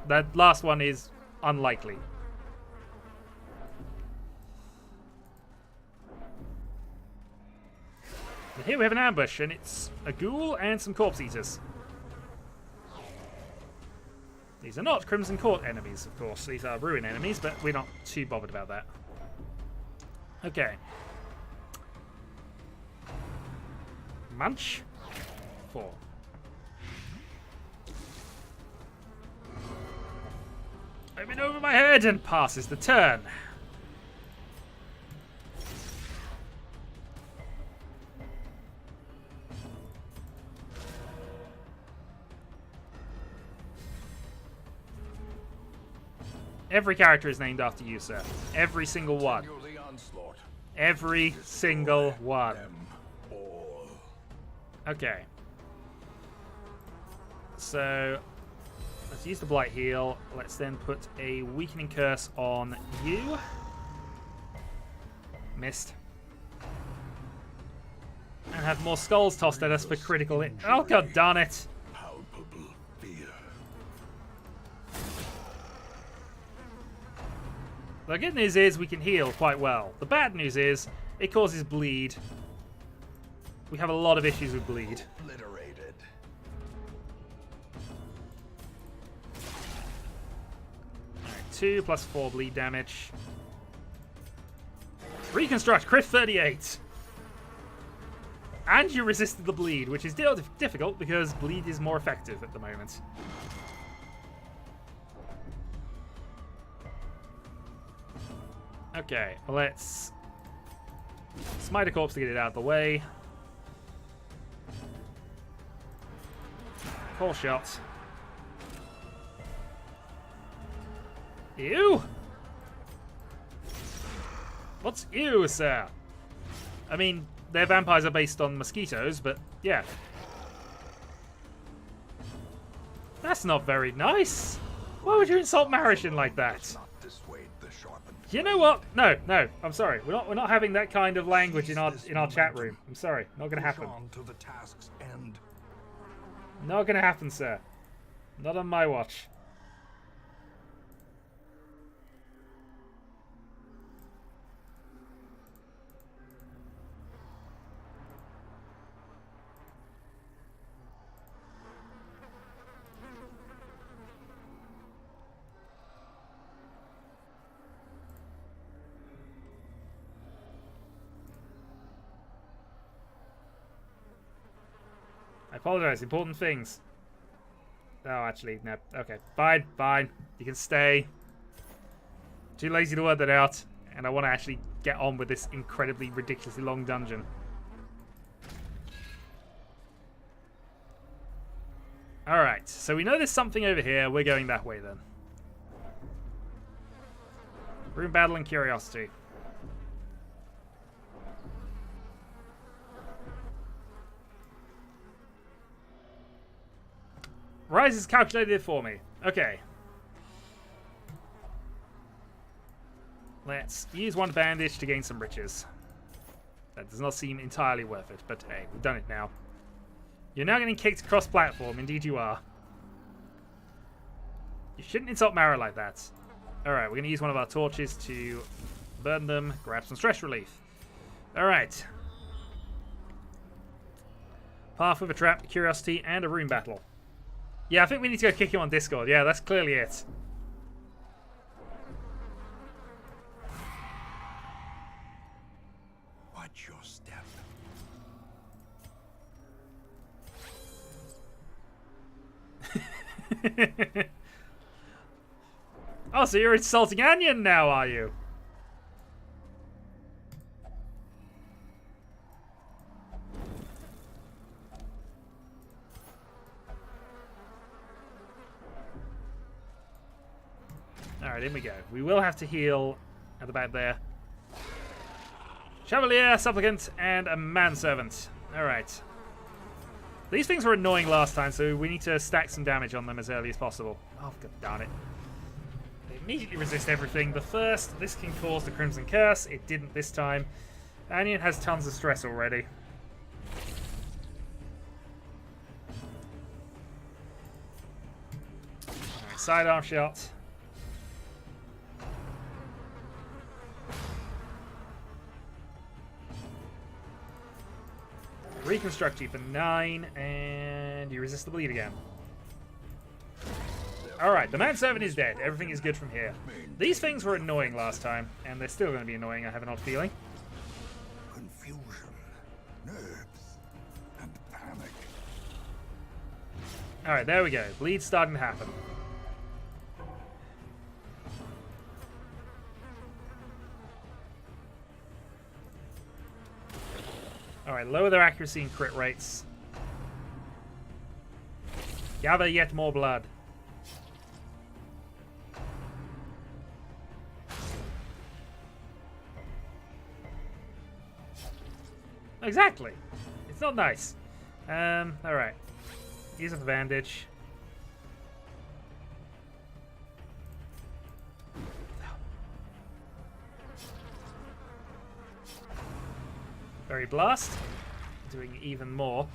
That last one is unlikely. But here we have an ambush, and it's a ghoul and some corpse eaters. These are not Crimson Court enemies, of course. These are Ruin enemies, but we're not too bothered about that. Okay. Munch. 4. I'm in over my head and passes the turn. Every character is named after you, sir. Every single one. Every single one. Okay. So, let's use the Blight Heal. Let's then put a Weakening Curse on you. Missed. And have more skulls tossed at us for critical hit. Oh, god darn it. The good news is we can heal quite well. The bad news is it causes bleed. We have a lot of issues with bleed. Obliterated. Right, 2 plus 4 bleed damage. Reconstruct, crit 38. And you resisted the bleed, which is difficult because bleed is more effective at the moment. Okay, let's smite a corpse to get it out of the way. Call shot. Ew! What's ew, sir? I mean, their vampires are based on mosquitoes, but yeah. That's not very nice. Why would you insult Marishin like that? You know what? No, I'm sorry. We're not having that kind of language in our chat room. I'm sorry. Not gonna happen. Not gonna happen, sir. Not on my watch. I apologize. Important things. Oh, actually, no. Okay. Fine. You can stay. Too lazy to work that out. and I want to actually get on with this incredibly, ridiculously long dungeon. Alright, so we know there's something over here. We're going that way then. Room battle and curiosity. Rise is calculated for me. Okay. Let's use one bandage to gain some riches. That does not seem entirely worth it, but hey, we've done it now. You're now getting kicked across platform. Indeed you are. You shouldn't insult Mara like that. Alright, we're going to use one of our torches to burn them, grab some stress relief. Alright. Path with a trap, curiosity, and a room battle. Yeah, I think we need to go kick him on Discord. Yeah, that's clearly it. Watch your step. Oh, so you're insulting Onion now, are you? Alright, in we go. We will have to heal at the back there. Chevalier, Supplicant, and a Manservant. Alright. These things were annoying last time, so we need to stack some damage on them as early as possible. Oh, god darn it. They immediately resist everything. The first, this can cause the Crimson Curse. It didn't this time. Onion has tons of stress already. Alright, sidearm shot. Reconstruct you for 9, and you resist the bleed again. Alright, the Manservant is dead. Everything is good from here. These things were annoying last time, and they're still going to be annoying, I have an odd feeling. Confusion, nerves, and panic. Alright, there we go. Bleed's starting to happen. Alright, lower their accuracy and crit rates. Gather yet more blood. Exactly. It's not nice. Alright. Use a bandage. Very blast. Doing even more.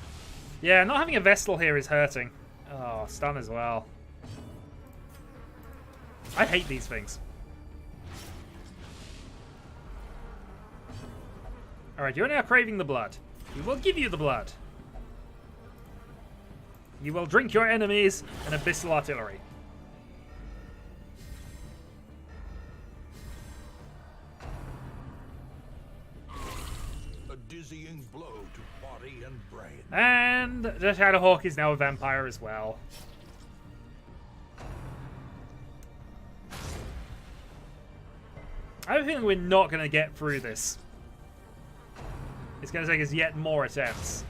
Yeah, not having a Vestal here is hurting. Oh, stun as well. I hate these things. Alright, you're now craving the blood. We will give you the blood. You will drink your enemies and abyssal artillery. A dizzying blow to body and brain. And the Shadowhawk is now a vampire as well. I have a feeling we're not going to get through this. It's going to take us yet more attempts.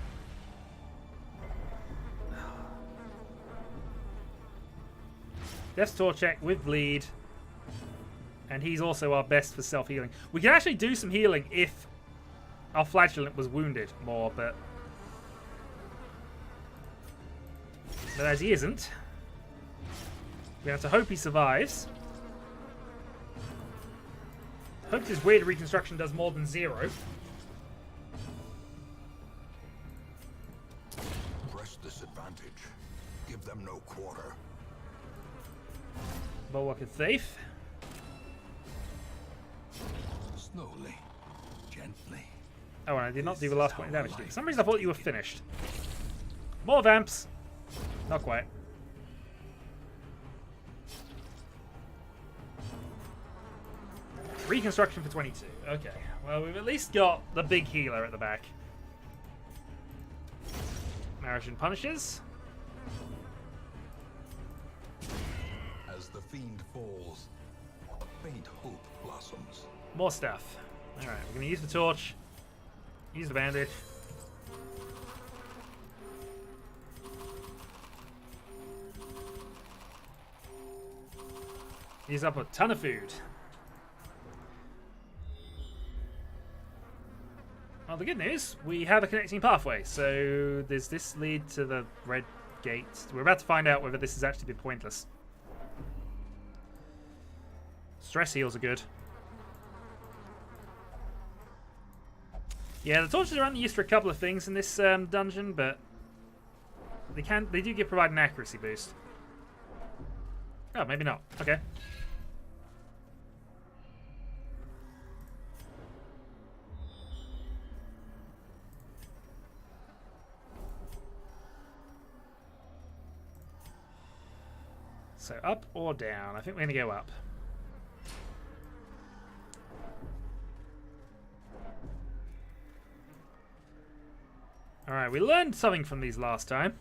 Death's Torch check with bleed. And he's also our best for self-healing. We can actually do some healing if our Flagellant was wounded more, but as he isn't, we have to hope he survives. Hope this weird reconstruction does more than 0. Press this advantage. Give them no quarter. Bulwark of Thief. Slowly, gently. Oh, and I did not do the last point of damage. For some reason I thought you were finished. More vamps. Not quite. Reconstruction for 22. Okay. Well, we've at least got the big healer at the back. Maritian Punishes. As the fiend falls, a faint hope blossoms. More stuff. Alright, we're going to use the torch. Use the bandage. Use up a ton of food. Well, the good news, we have a connecting pathway. So does this lead to the red gate? We're about to find out whether this has actually been pointless. Stress heals are good. Yeah, the torches are only used for a couple of things in this dungeon, but they do provide an accuracy boost. Oh, maybe not. Okay. So up or down? I think we're going to go up. Alright, we learned something from these last time.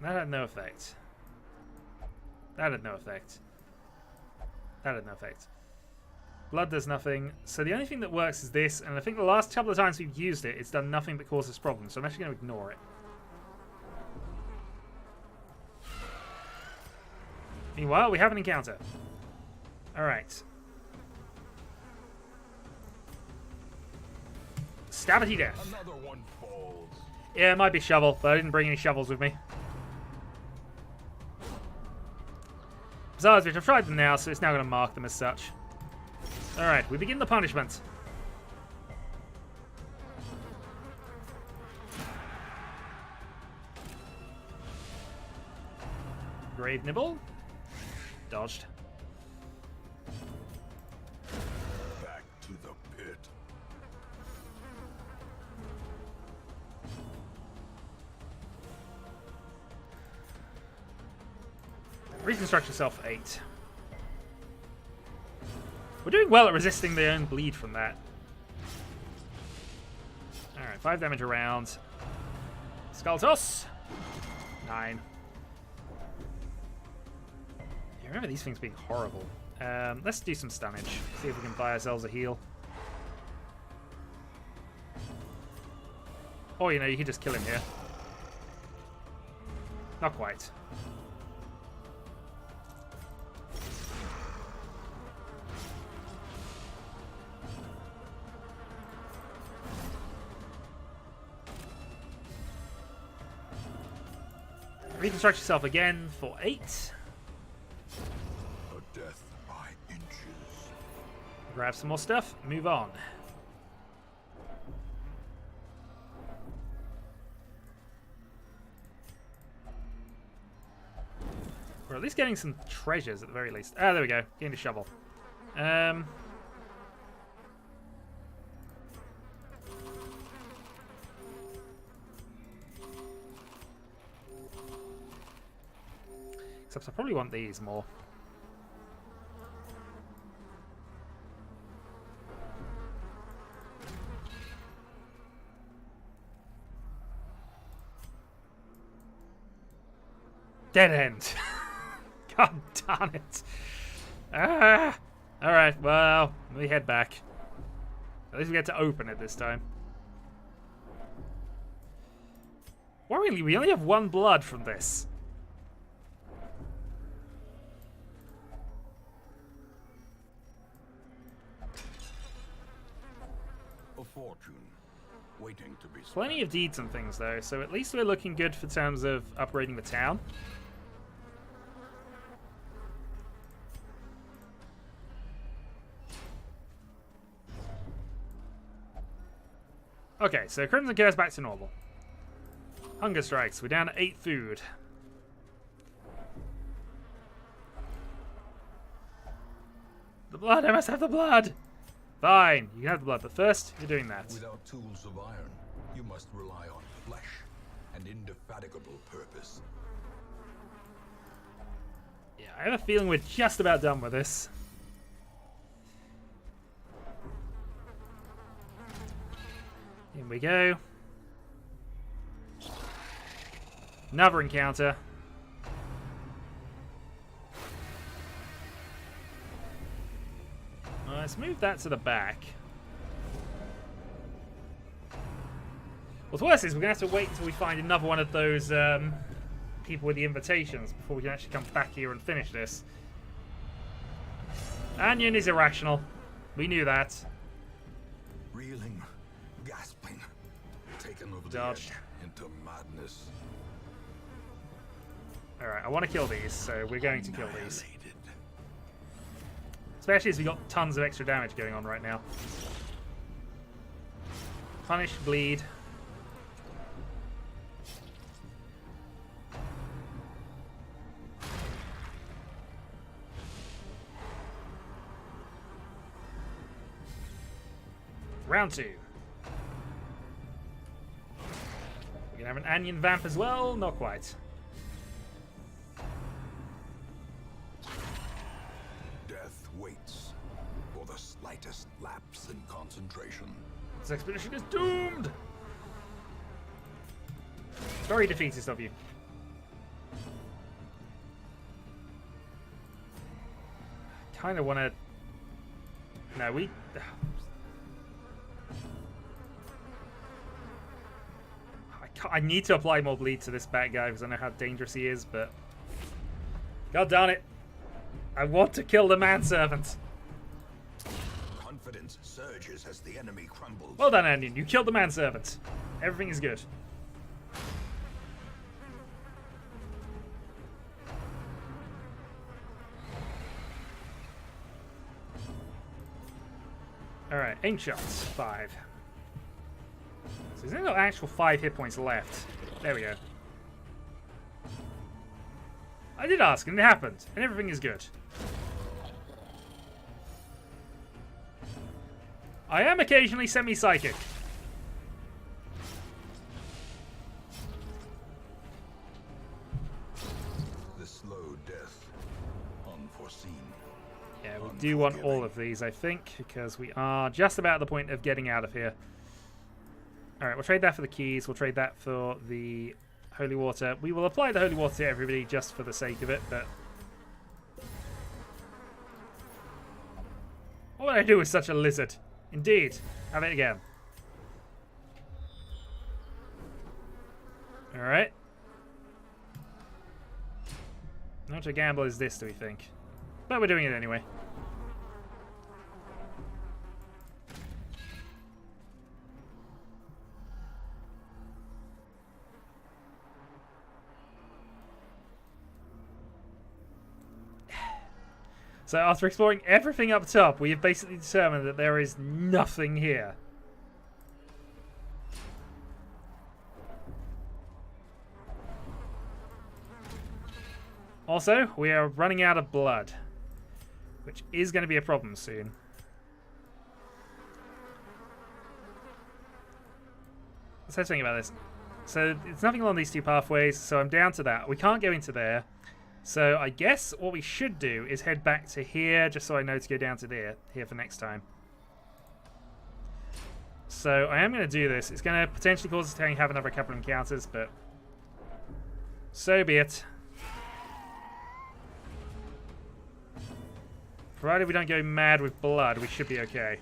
That had no effect. That had no effect. That had no effect. Blood does nothing. So the only thing that works is this, and I think the last couple of times we've used it, it's done nothing but cause us problems, so I'm actually going to ignore it. Meanwhile, we have an encounter. Alright. Stabity death. Another one falls. Yeah, it might be shovel, but I didn't bring any shovels with me. Besides which, I've tried them now, so it's now going to mark them as such. Alright, we begin the punishment. Grave nibble. Dodged. Back to the pit. Reconstruct yourself 8. We're doing well at resisting the own bleed from that. Alright, 5 damage around. Skull toss. 9. Yeah, remember these things being horrible. Let's do some stunnage. See if we can buy ourselves a heal. Or, you know, you could just kill him here. Not quite. Reconstruct yourself again for 8. A death by inches. Grab some more stuff. Move on. We're at least getting some treasures at the very least. Ah, there we go. Gained a shovel. Except I probably want these more. Dead end. God darn it. Ah. Alright, well, we head back. At least we get to open it this time. Worryingly, we only have 1 blood from this. A fortune waiting to be spent. Plenty of deeds and things, though, so at least we're looking good for terms of upgrading the town. Okay, so Crimson Curse back to normal. Hunger strikes. We're down to 8 food. The blood! I must have the blood! Fine, you can have the blood, but first, you're doing that. Without tools of iron, you must rely on flesh and indefatigable purpose. Yeah, I have a feeling we're just about done with this. In we go. Let's move that to the back. What's worse is we're going to have to wait until we find another one of those people with the invitations before we can actually come back here and finish this. Onion is irrational. We knew that. Reeling, gasping, taken over Dodge. the edge into madness. Alright, I want to kill these, so we're going to kill these. Annihilated. Especially as we got tons of extra damage going on right now. Punish, bleed. Round 2. We're gonna have an Onion Vamp as well? Not quite. Death waits for the slightest lapse in concentration. This expedition is doomed! Very defeatist of you. Kinda wanna... No, we... I need to apply more bleed to this bat guy because I know how dangerous he is, but... God darn it. I want to kill the manservant. Confidence surges as the enemy crumbles. Well done, Onion. You killed the manservant. Everything is good. Alright, aim shots. 5. So there's no actual 5 hit points left. There we go. I did ask, and it happened, and everything is good. I am occasionally semi-psychic. The slow death, unforeseen. Yeah, we do want all of these, I think, because we are just about at the point of getting out of here. Alright, we'll trade that for the keys. We'll trade that for the holy water. We will apply the holy water to everybody just for the sake of it, but... What would I do with such a lizard? Indeed. Have it again. Alright. How much a gamble is this, do we think? But we're doing it anyway. So after exploring everything up top, we have basically determined that there is nothing here. Also, we are running out of blood, which is going to be a problem soon. Let's say something about this. So it's nothing along these two pathways, so I'm down to that. We can't go into there. So I guess what we should do is head back to here, just so I know to go down to there, here for next time. So I am going to do this. It's going to potentially cause us to have another couple of encounters, but so be it. Provided we don't go mad with blood, we should be okay.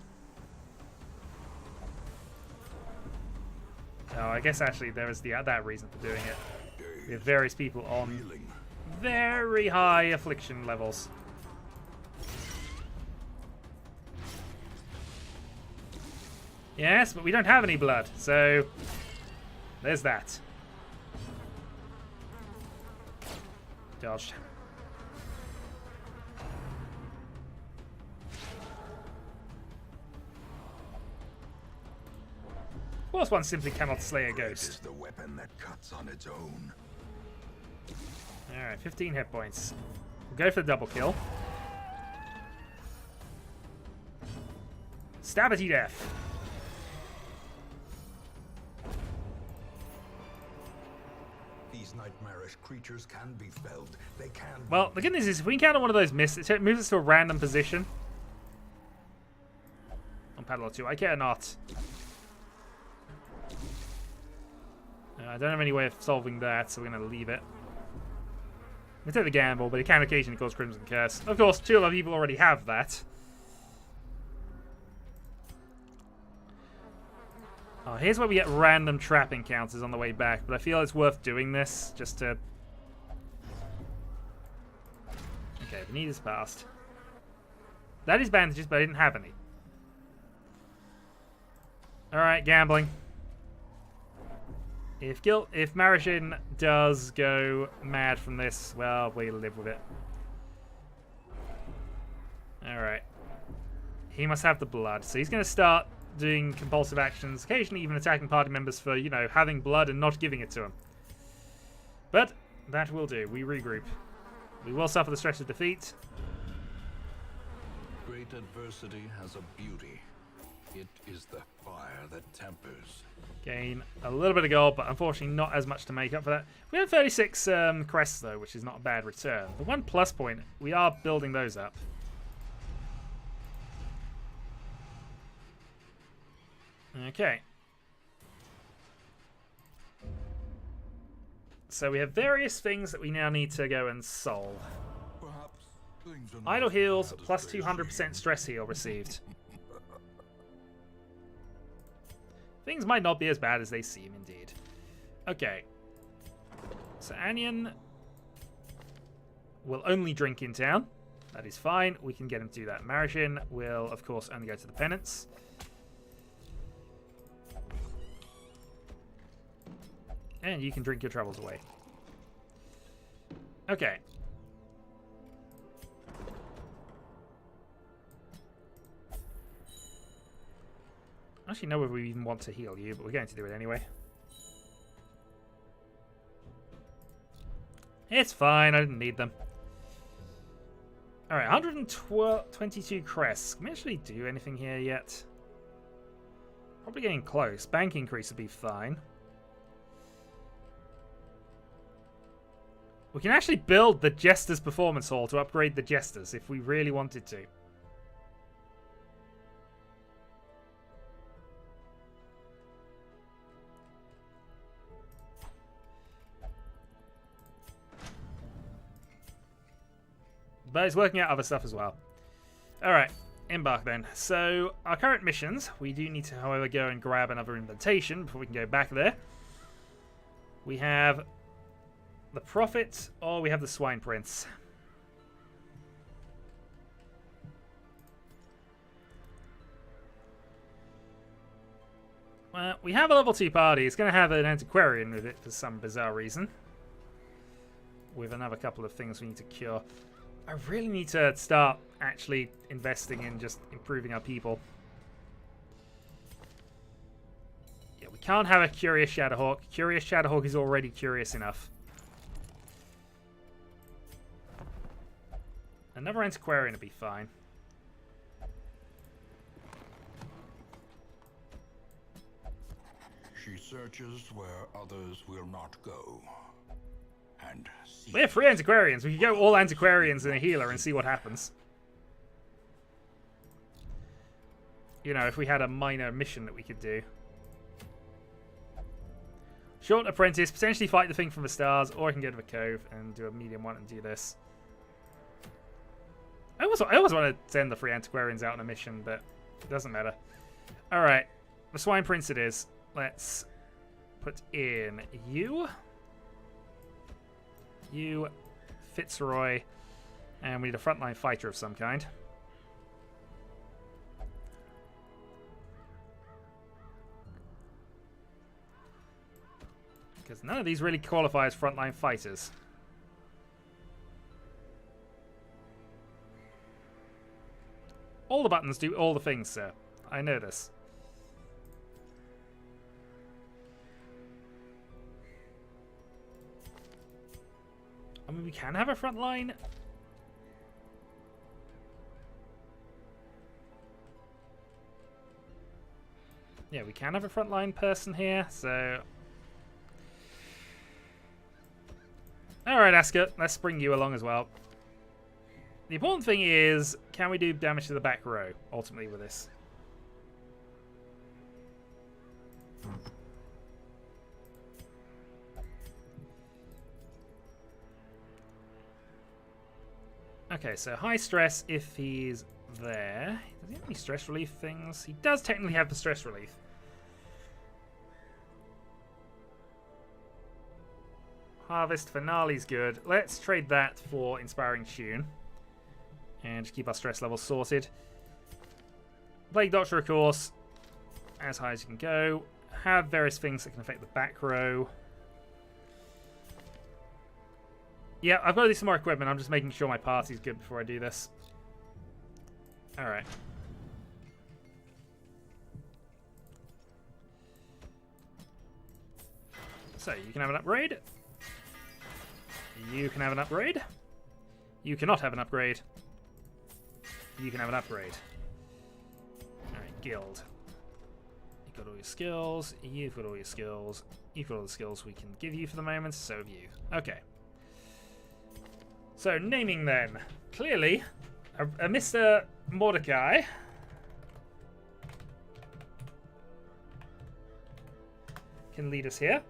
Oh, I guess actually there is that reason for doing it. We have various people on very high affliction levels. Yes, but we don't have any blood, so there's that. Dodged. Of course, one simply cannot slay a ghost. Is the weapon that cuts on its own. Alright, 15 hit points. We'll go for the double kill. Stab it to death. These nightmarish creatures can be felled. They can. Well, the good news is if we encounter one of those mists, it moves us to a random position. On Padlock 2, I care not. I don't have any way of solving that, so we're going to leave it. We take the gamble, but it can occasionally cause Crimson Curse. Of course, 2 other people already have that. Oh, here's where we get random trap encounters on the way back, but I feel it's worth doing this just to... Okay, the need is passed. That is bandages, but I didn't have any. Alright, gambling. If Marishin does go mad from this, well, we'll live with it. Alright. He must have the blood, so he's going to start doing compulsive actions, occasionally even attacking party members for, you know, having blood and not giving it to him. But that will do. We regroup. We will suffer the stress of defeat. Great adversity has a beauty. It is the fire that tempers. Gain a little bit of gold, but unfortunately not as much to make up for that. We have 36 crests, though, which is not a bad return. The one plus point, we are building those up. Okay. So we have various things that we now need to go and solve. Perhaps things are not Idle as heals bad as plus they 200% seem. stress heal received. Things might not be as bad as they seem, indeed. Okay. So Anion will only drink in town. That is fine. We can get him to do that. Marishin will, of course, only go to the penance. And you can drink your troubles away. Okay. I actually know if we even want to heal you, but we're going to do it anyway. It's fine, I didn't need them. Alright, 122 crests. Can we actually do anything here yet? Probably getting close. Bank increase would be fine. We can actually build the Jester's Performance Hall to upgrade the Jesters if we really wanted to. But it's working out other stuff as well. Alright, embark then. So, our current missions, we do need to, however, go and grab another invitation before we can go back there. We have the Prophet, or we have the Swine Prince. Well, we have a level 2 party. It's going to have an antiquarian with it for some bizarre reason. With another couple of things we need to cure. I really need to start actually investing in just improving our people. Yeah, we can't have a Curious Shadowhawk. Curious Shadowhawk is already curious enough. Another antiquarian would be fine. She searches where others will not go. And We have 3 antiquarians. We could go all antiquarians and a healer and see what happens. You know, if we had a minor mission that we could do. Short apprentice, potentially fight the thing from the stars, or I can go to the cove and do a medium one and do this. I always want to send the 3 antiquarians out on a mission, but it doesn't matter. Alright, the Swine Prince it is. Let's put in you. You, Fitzroy, and we need a frontline fighter of some kind. Because none of these really qualify as frontline fighters. All the buttons do all the things, sir. I know this. I mean, we can have a front line. Yeah, we can have a frontline person here, so... Alright, Asker, let's bring you along as well. The important thing is, can we do damage to the back row, ultimately, with this? Okay, so high stress if he's there. Does he have any stress relief things? He does technically have the stress relief. Harvest Finale's good. Let's trade that for Inspiring Tune. And just keep our stress levels sorted. Plague Doctor, of course, as high as you can go. Have various things that can affect the back row. Yeah, I've got to do some more equipment. I'm just making sure my party's good before I do this. Alright. So, you can have an upgrade. You can have an upgrade. You cannot have an upgrade. You can have an upgrade. Alright, guild. You've got all your skills. You've got all your skills. You've got all the skills we can give you for the moment. So have you. Okay. So, naming then. Clearly, a Mr. Mordecai can lead us here.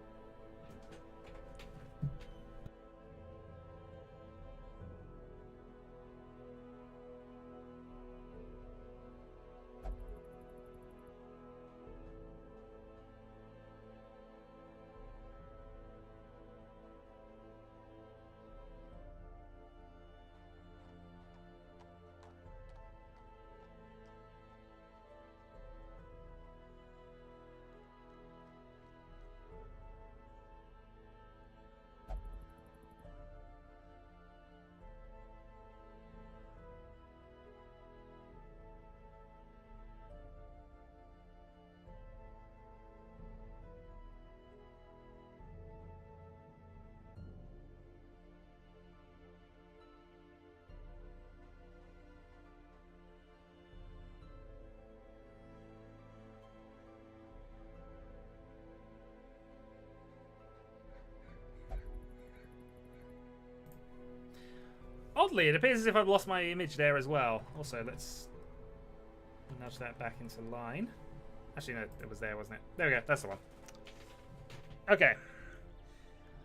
Oddly, it appears as if I've lost my image there as well. Also, let's nudge that back into line. Actually, no, it was there, wasn't it? There we go. That's the one. Okay.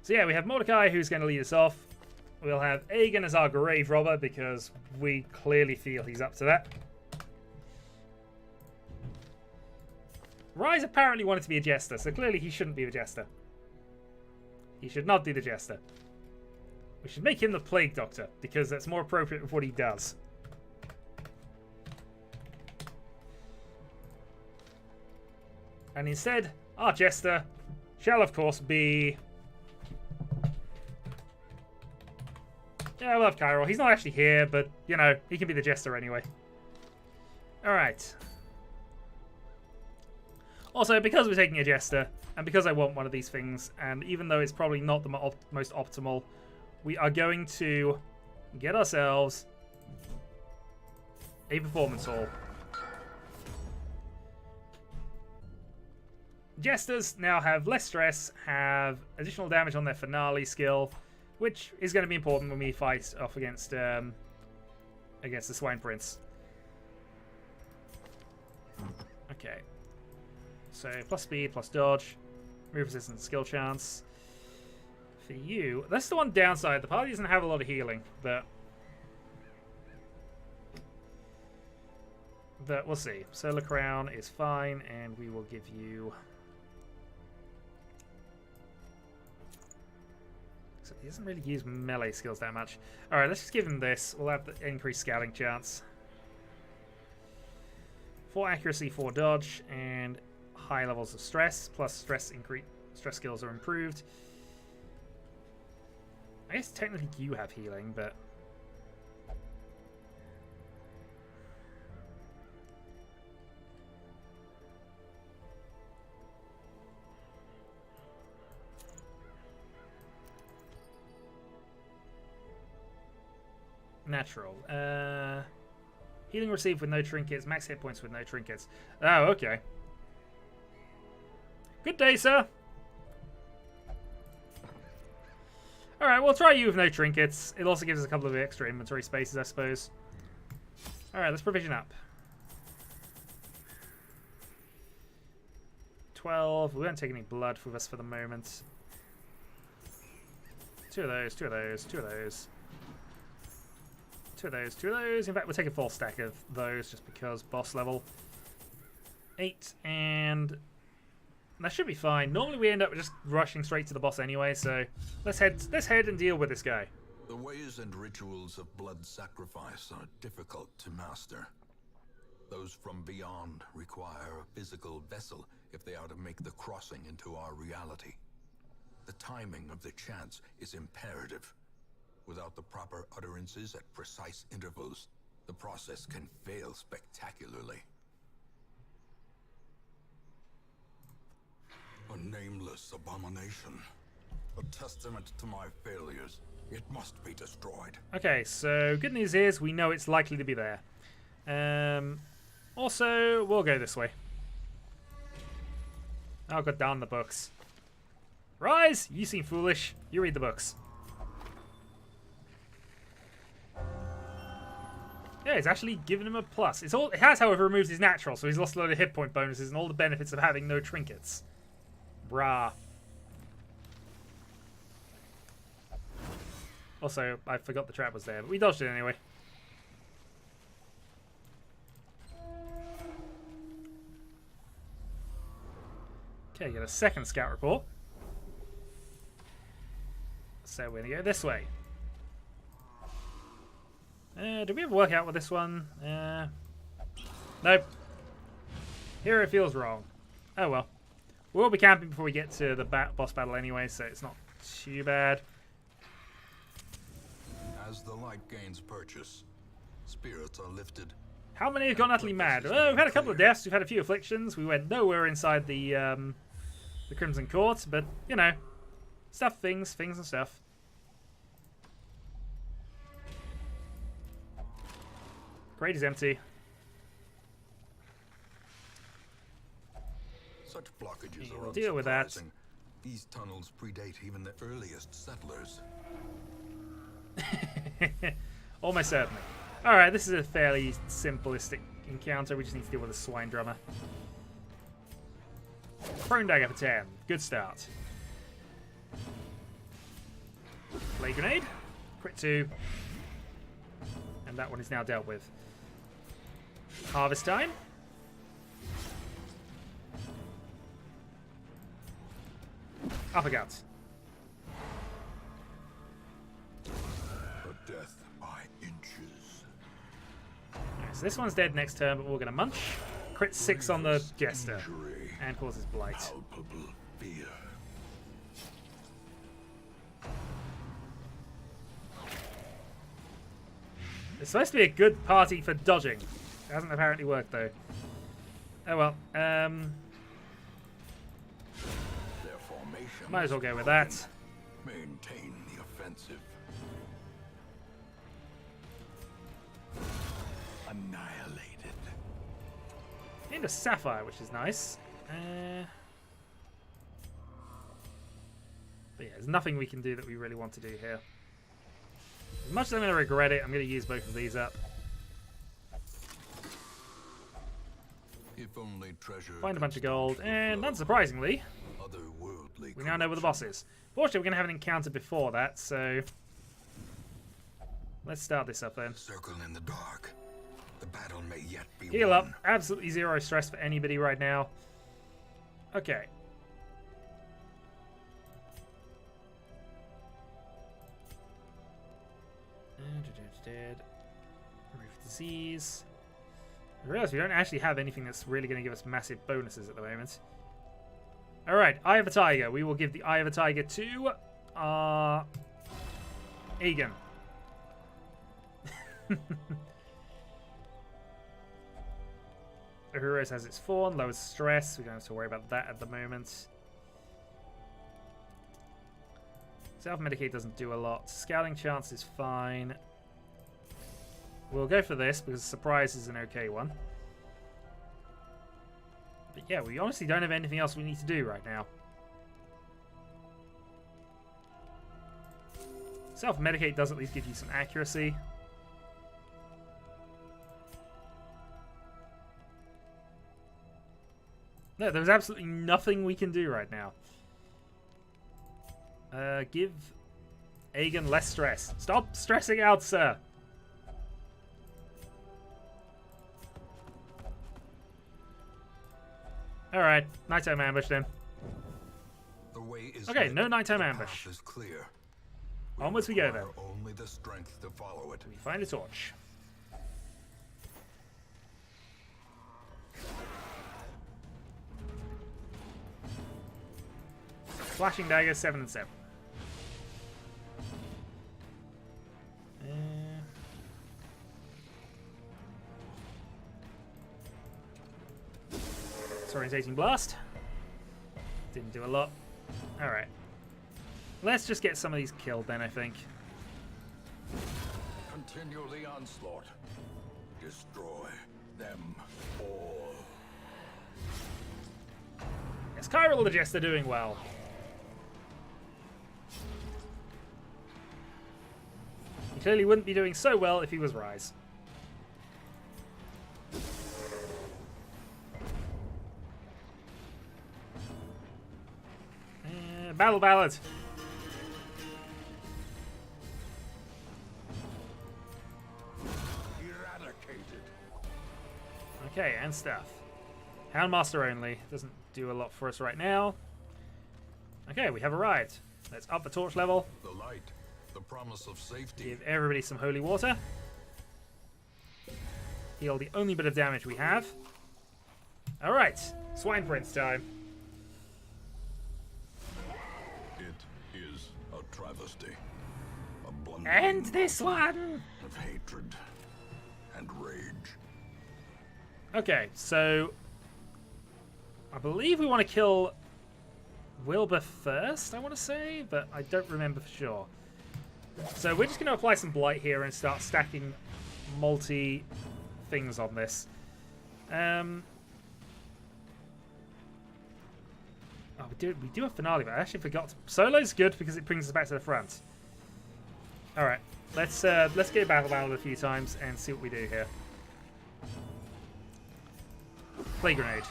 So yeah, we have Mordecai, who's going to lead us off. We'll have Aegon as our grave robber, because we clearly feel he's up to that. Rise apparently wanted to be a jester, so clearly he shouldn't be a jester. He should not do the jester. We should make him the Plague Doctor, because that's more appropriate with what he does. And instead, our Jester shall, of course, be... Yeah, we'll have Cairo. He's not actually here, but, you know, he can be the Jester anyway. Alright. Also, because we're taking a Jester, and because I want one of these things, and even though it's probably not the most optimal, we are going to get ourselves a Performance Hall. Jesters now have less stress, have additional damage on their finale skill, which is going to be important when we fight off against the Swine Prince. Okay. So plus speed, plus dodge, move resistance, skill chance. For you, that's the one downside. The party doesn't have a lot of healing, but we'll see. Solar Crown is fine, and we will give you. So he doesn't really use melee skills that much. All right, let's just give him this. We'll have the increased scouting chance. 4 accuracy, 4 dodge, and high levels of stress. Plus stress skills are improved. I guess technically you have healing, but... Natural. Healing received with no trinkets. Max hit points with no trinkets. Oh, okay. Good day, sir. Alright, we'll try you with no trinkets. It also gives us a couple of extra inventory spaces, I suppose. Alright, let's provision up. 12. We won't take any blood with us for the moment. 2 of those, 2 of those, 2 of those. 2 of those, 2 of those. In fact, we'll take a full stack of those just because boss level. 8 and That should be fine. Normally we end up just rushing straight to the boss anyway, so let's head and deal with this guy. The ways and rituals of blood sacrifice are difficult to master. Those from beyond require a physical vessel if they are to make the crossing into our reality. The timing of the chants is imperative. Without the proper utterances at precise intervals, the process can fail spectacularly. A nameless abomination. A testament to my failures. It must be destroyed. Okay, so good news is we know it's likely to be there. Also, we'll go this way. I'll go down the books. Rise! You seem foolish. You read the books. Yeah, it's actually given him a plus. It has, however, removed his natural, so he's lost a load of hit point bonuses and all the benefits of having no trinkets. Brah. Also, I forgot the trap was there, but we dodged it anyway. Okay, get a second scout report. So we're going to go this way. Did we ever work out with this one? Nope. Here it feels wrong. Oh well. We'll be camping before we get to the boss battle anyway, so it's not too bad. As the light gains purchase, spirits are lifted. How many have gone utterly mad? Well, we've had a couple of deaths, we've had a few afflictions, we went nowhere inside the Crimson Court, but, you know, things and stuff. Crate is empty. Such blockages Yeah, are we'll deal with that. unsurprising. These tunnels predate even the earliest settlers. Almost certainly. Alright, this is a fairly simplistic encounter. We just need to deal with a swine drummer. Prone dagger for 10. Good start. Play grenade. Crit 2. And that one is now dealt with. Harvest time. Uppercut. A death by inches. Right, so this one's dead next turn, but we're going to munch. Crit 6 on the Jester. Injury, And causes blight. palpable fear. It's supposed to be a good party for dodging. It hasn't apparently worked, though. Oh well. Their formation Might as well is go with broken. that. Maintain the offensive. Annihilated. And a sapphire, which is nice. But yeah, there's nothing we can do that we really want to do here. As much as I'm going to regret it, I'm going to use both of these up. If only treasure Find a bunch of could gold, stop the and flow. unsurprisingly, Otherworldly we now know where the boss is. Fortunately, we're going to have an encounter before that, so let's start this up then. Circle in the dark. The battle may yet be Heal up. won. Absolutely zero stress for anybody right now. Okay. Remove disease. I realize we don't actually have anything that's really going to give us massive bonuses at the moment. Alright, Eye of a Tiger. We will give the Eye of a Tiger to Aegon. Heroes has its fawn, lowers stress. We don't have to worry about that at the moment. Self-medicate doesn't do a lot. Scouting chance is fine. We'll go for this because surprise is an okay one. But yeah, we honestly don't have anything else we need to do right now. Self-medicate does at least give you some accuracy. No, there's absolutely nothing we can do right now. Give Aegon less stress. Stop stressing out, sir. Alright, nighttime ambushed him. The way is Okay, lit. no nighttime The ambush. path is clear. Onwards we go then. require only the strength to follow it. We find a torch. Flashing dagger, 7 and 7. Disorientating blast. Didn't do a lot. Alright. Let's just get some of these killed then, I think. Continue the onslaught. Destroy them all. Yes, Chiral the Jester doing well. He clearly wouldn't be doing so well if he was Rise. Battle Ballad. Eradicated. Okay, and stuff. Houndmaster only. Doesn't do a lot for us right now. Okay, we have arrived. Let's up the torch level. The light, the promise of safety. Give everybody some holy water. Heal the only bit of damage we have. Alright, Swine Prince time. It is a travesty. A blunder End this one! of hatred and rage. Okay, so I believe we want to kill Wilbur first, I want to say, but I don't remember for sure. So we're just going to apply some Blight here and start stacking multi-things on this. Oh, we do a finale, but I actually forgot. Solo's good because it brings us back to the front. All right, let's get Battle Ballad a few times and see what we do here. Play grenade.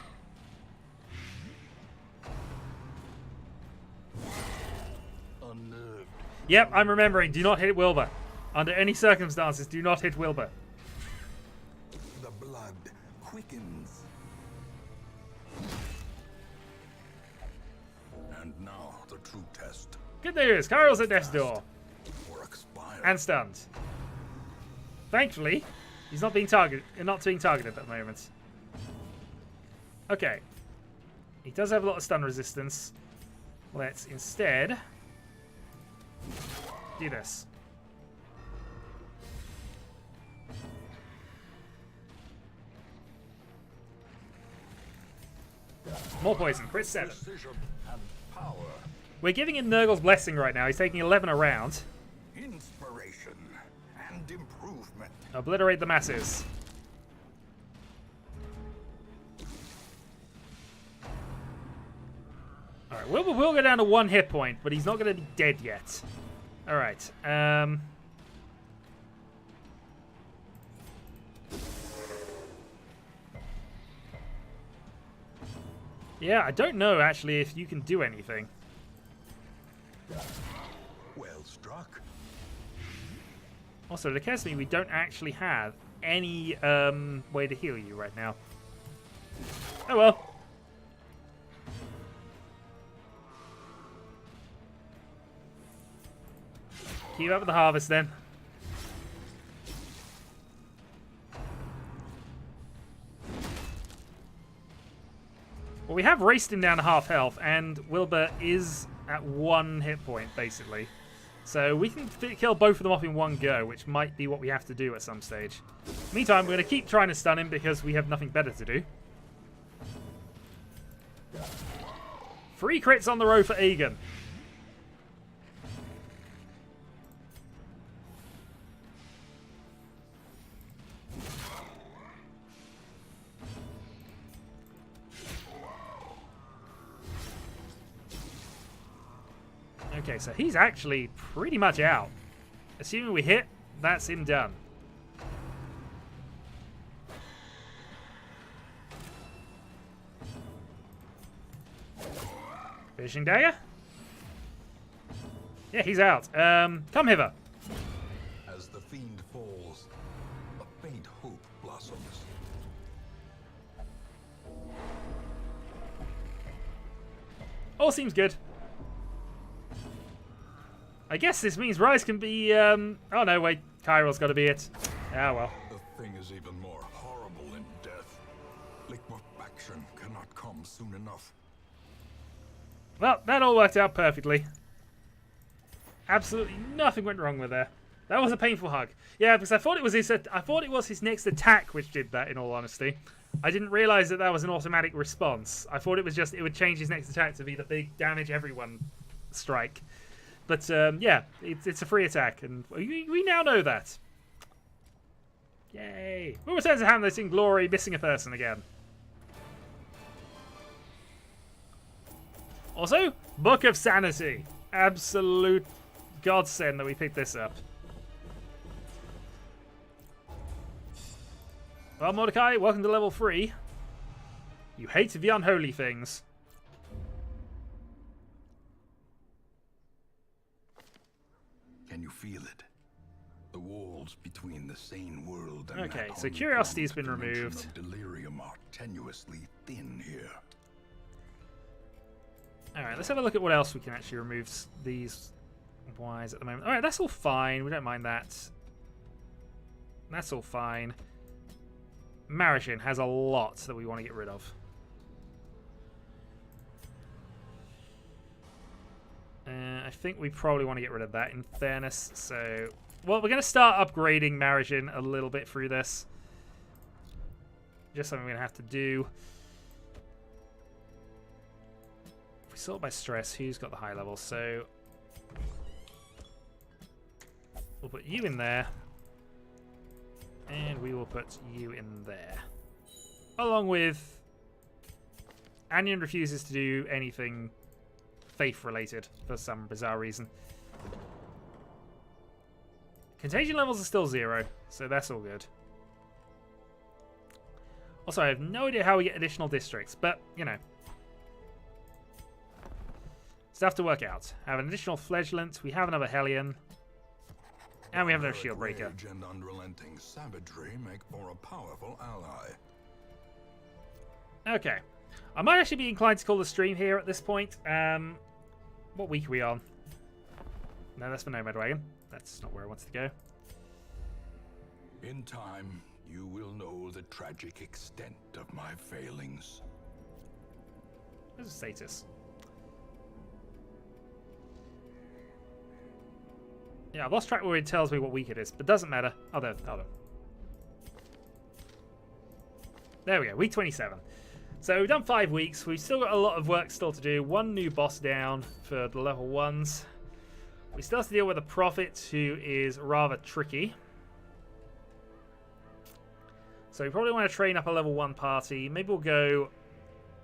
Unnerved. Yep, I'm remembering. Do not hit Wilbur. Under any circumstances, do not hit Wilbur. The blood quickens. And now the true test. Good news, Chiril's at death's door. Or expire. And stunned. Thankfully, he's not being targeted at the moment. Okay. He does have a lot of stun resistance. Let's instead do this. More poison. Crit 7. Precision and power. We're giving him Nurgle's Blessing right now. He's taking 11 around. Inspiration and improvement. Obliterate the masses. Alright, Wilbur will go down to 1 hit point, but he's not going to be dead yet. Alright, yeah, I don't know, actually, if you can do anything. Well struck. Also, it occurs to me we don't actually have any way to heal you right now. Oh well. Keep up with the harvest then. Well, we have raced him down to half health, and Wilbur is at 1 hit point, basically. So we can kill both of them off in one go, which might be what we have to do at some stage. Meantime, we're going to keep trying to stun him because we have nothing better to do. 3 crits on the row for Egan. Okay, so he's actually pretty much out. Assuming we hit, that's him done. Fishing dagger? Yeah, he's out. Come hither. As the fiend falls, a faint hope blossoms. All seems good. I guess this means Rise can be, oh no, wait, Chiral's got to be it. Ah, well. The thing is even more horrible than death. Liquefaction cannot come soon enough. Well, that all worked out perfectly. Absolutely nothing went wrong with there. That was a painful hug. Yeah, because I thought it was his next attack which did that, in all honesty. I didn't realize that that was an automatic response. I thought it was just, it would change his next attack to be the big damage everyone strike. But, yeah, it's a free attack, and we now know that. Yay. Who returns to Hamlet in glory, missing a person again? Also, Book of Sanity. Absolute godsend that we picked this up. Well, Mordecai, welcome to level 3. You hate the unholy things. Can you feel it? The walls between the sane world and okay, that so curiosity's been dimension removed. of delirium are tenuously thin here. Alright, let's have a look at what else we can actually remove these Ys at the moment. Alright, that's all fine. We don't mind that. That's all fine. Marishin has a lot that we want to get rid of. I think we probably want to get rid of that in fairness. So, well, we're going to start upgrading Marishin a little bit through this. Just something we're going to have to do. If we sort by stress, who's got the high level? So, we'll put you in there. And we will put you in there. Along with... Anion refuses to do anything faith-related for some bizarre reason. Contagion levels are still 0, so that's all good. Also, I have no idea how we get additional districts, but, you know. Stuff to work out. Have an additional Fledglant, we have another Hellion. And we have no shield breaker. Rage and unrelenting savagery make for a powerful ally. Okay. I might actually be inclined to call the stream here at this point. What week are we on? No, that's for Nomad Wagon. That's not where I wanted to go. In time, you will know the tragic extent of my failings. Where's the status? Yeah, I've lost track where it tells me what week it is, but doesn't matter. Oh, there. There we go, week 27. So we've done 5 weeks. We've still got a lot of work still to do. 1 new boss down for the level 1s. We still have to deal with a prophet who is rather tricky. So we probably want to train up a level 1 party. Maybe we'll go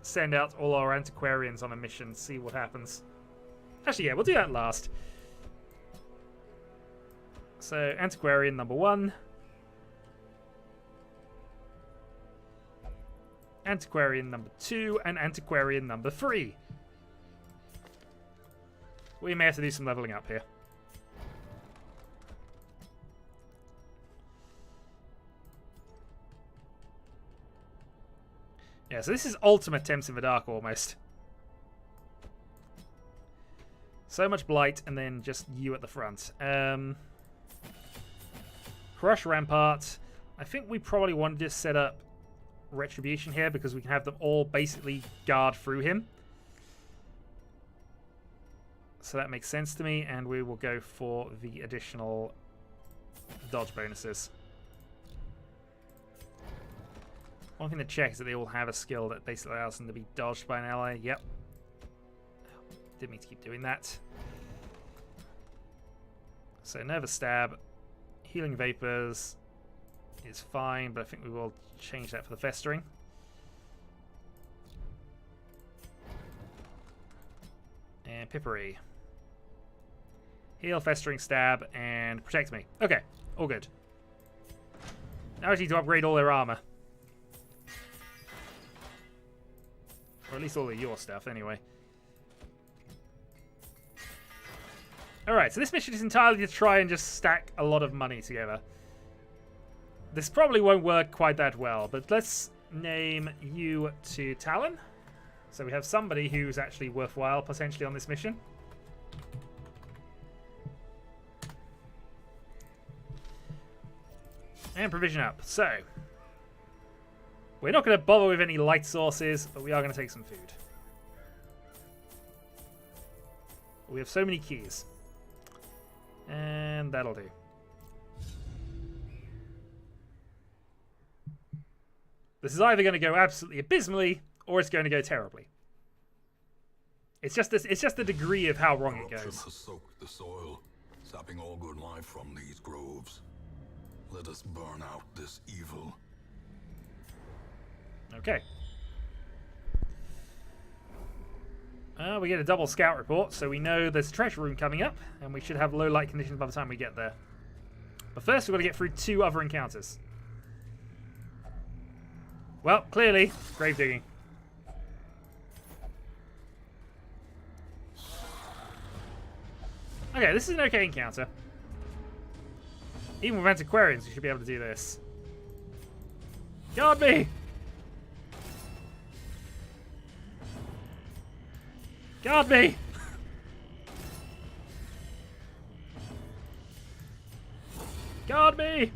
send out all our antiquarians on a mission, see what happens. Actually, yeah, we'll do that last. So, Antiquarian number 1. Antiquarian number 2. And Antiquarian number 3. We may have to do some leveling up here. Yeah, so this is ultimate Temps in the Dark almost. So much Blight and then just you at the front. Crush Rampart. I think we probably want to just set up Retribution here because we can have them all basically guard through him. So that makes sense to me, and we will go for the additional dodge bonuses. One thing to check is that they all have a skill that basically allows them to be dodged by an ally. Yep. Didn't mean to keep doing that. So Nervous Stab. Healing Vapors is fine, but I think we will change that for the Festering. And Pippery. Heal, Festering, Stab, and Protect Me. Okay, all good. Now I need to upgrade all their armor. Or at least all of your stuff, anyway. Alright, so this mission is entirely to try and just stack a lot of money together. This probably won't work quite that well, but let's name you to Talon. So we have somebody who's actually worthwhile potentially on this mission. And provision up. So, we're not going to bother with any light sources, but we are going to take some food. We have so many keys. And that'll do. This is either going to go absolutely abysmally, or it's going to go terribly. It's just this. It's just the degree of how wrong it Corruption goes. has soaked the soil, sapping all good life from these groves. Let us burn out this evil. Okay. We get a double scout report, so we know there's a treasure room coming up, and we should have low light conditions by the time we get there. But first, we've got to get through 2 other encounters. Well, clearly, grave digging. Okay, this is an okay encounter. Even with antiquarians, you should be able to do this. Guard me! Guard me! Guard me!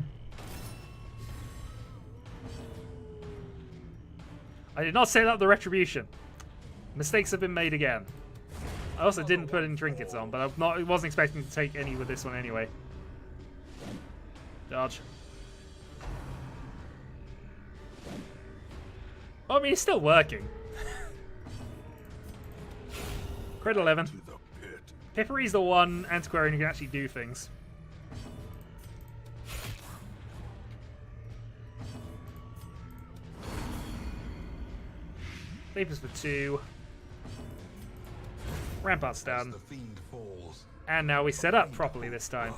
I did not set up the retribution. Mistakes have been made again. I also didn't put any trinkets on, but I wasn't expecting to take any with this one anyway. Dodge. Oh, I mean, it's still working. Crit 11. Pippery's the one antiquarian who can actually do things. Vapors for 2. Rampart's done. And now we set up properly this time.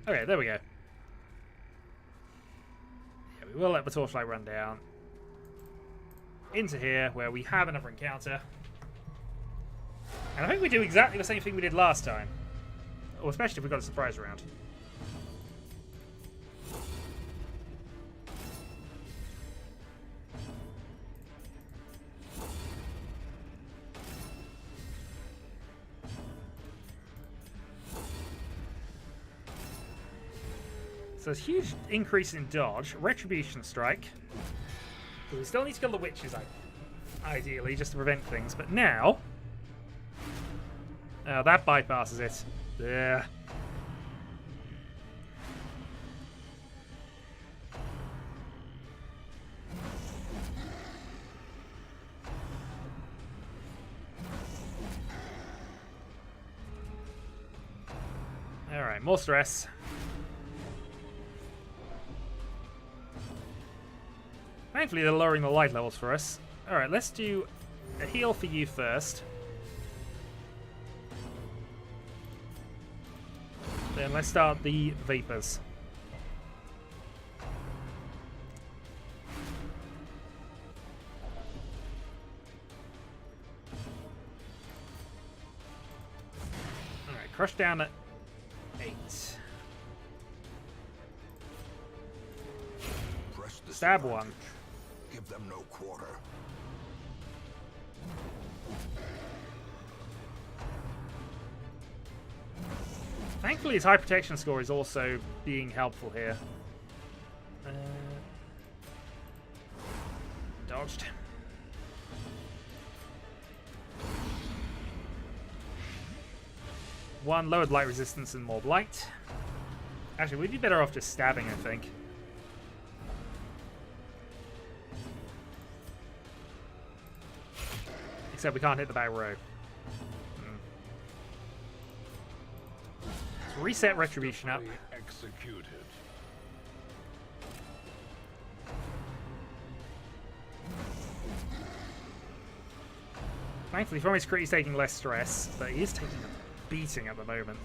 Okay, there we go. Yeah, we will let the torchlight run down. Into here, where we have another encounter. And I think we do exactly the same thing we did last time. Or especially if we've got a surprise round. So there's a huge increase in dodge. Retribution strike. We still need to kill the witches, ideally, just to prevent things. But now... oh, that bypasses it. Yeah. Alright, more stress. Thankfully, they're lowering the light levels for us. Alright, let's do a heal for you first. Then let's start the vapors. Alright, crush down at 8. Stab 1. Give them no quarter. Thankfully, his high protection score is also being helpful here. Dodged. One, lowered light resistance and more blight. Actually, we'd be better off just stabbing, I think. Except we can't hit the back row. Let's reset Retribution up. Executed. Thankfully, from his crit, he's taking less stress, but he is taking a beating at the moment.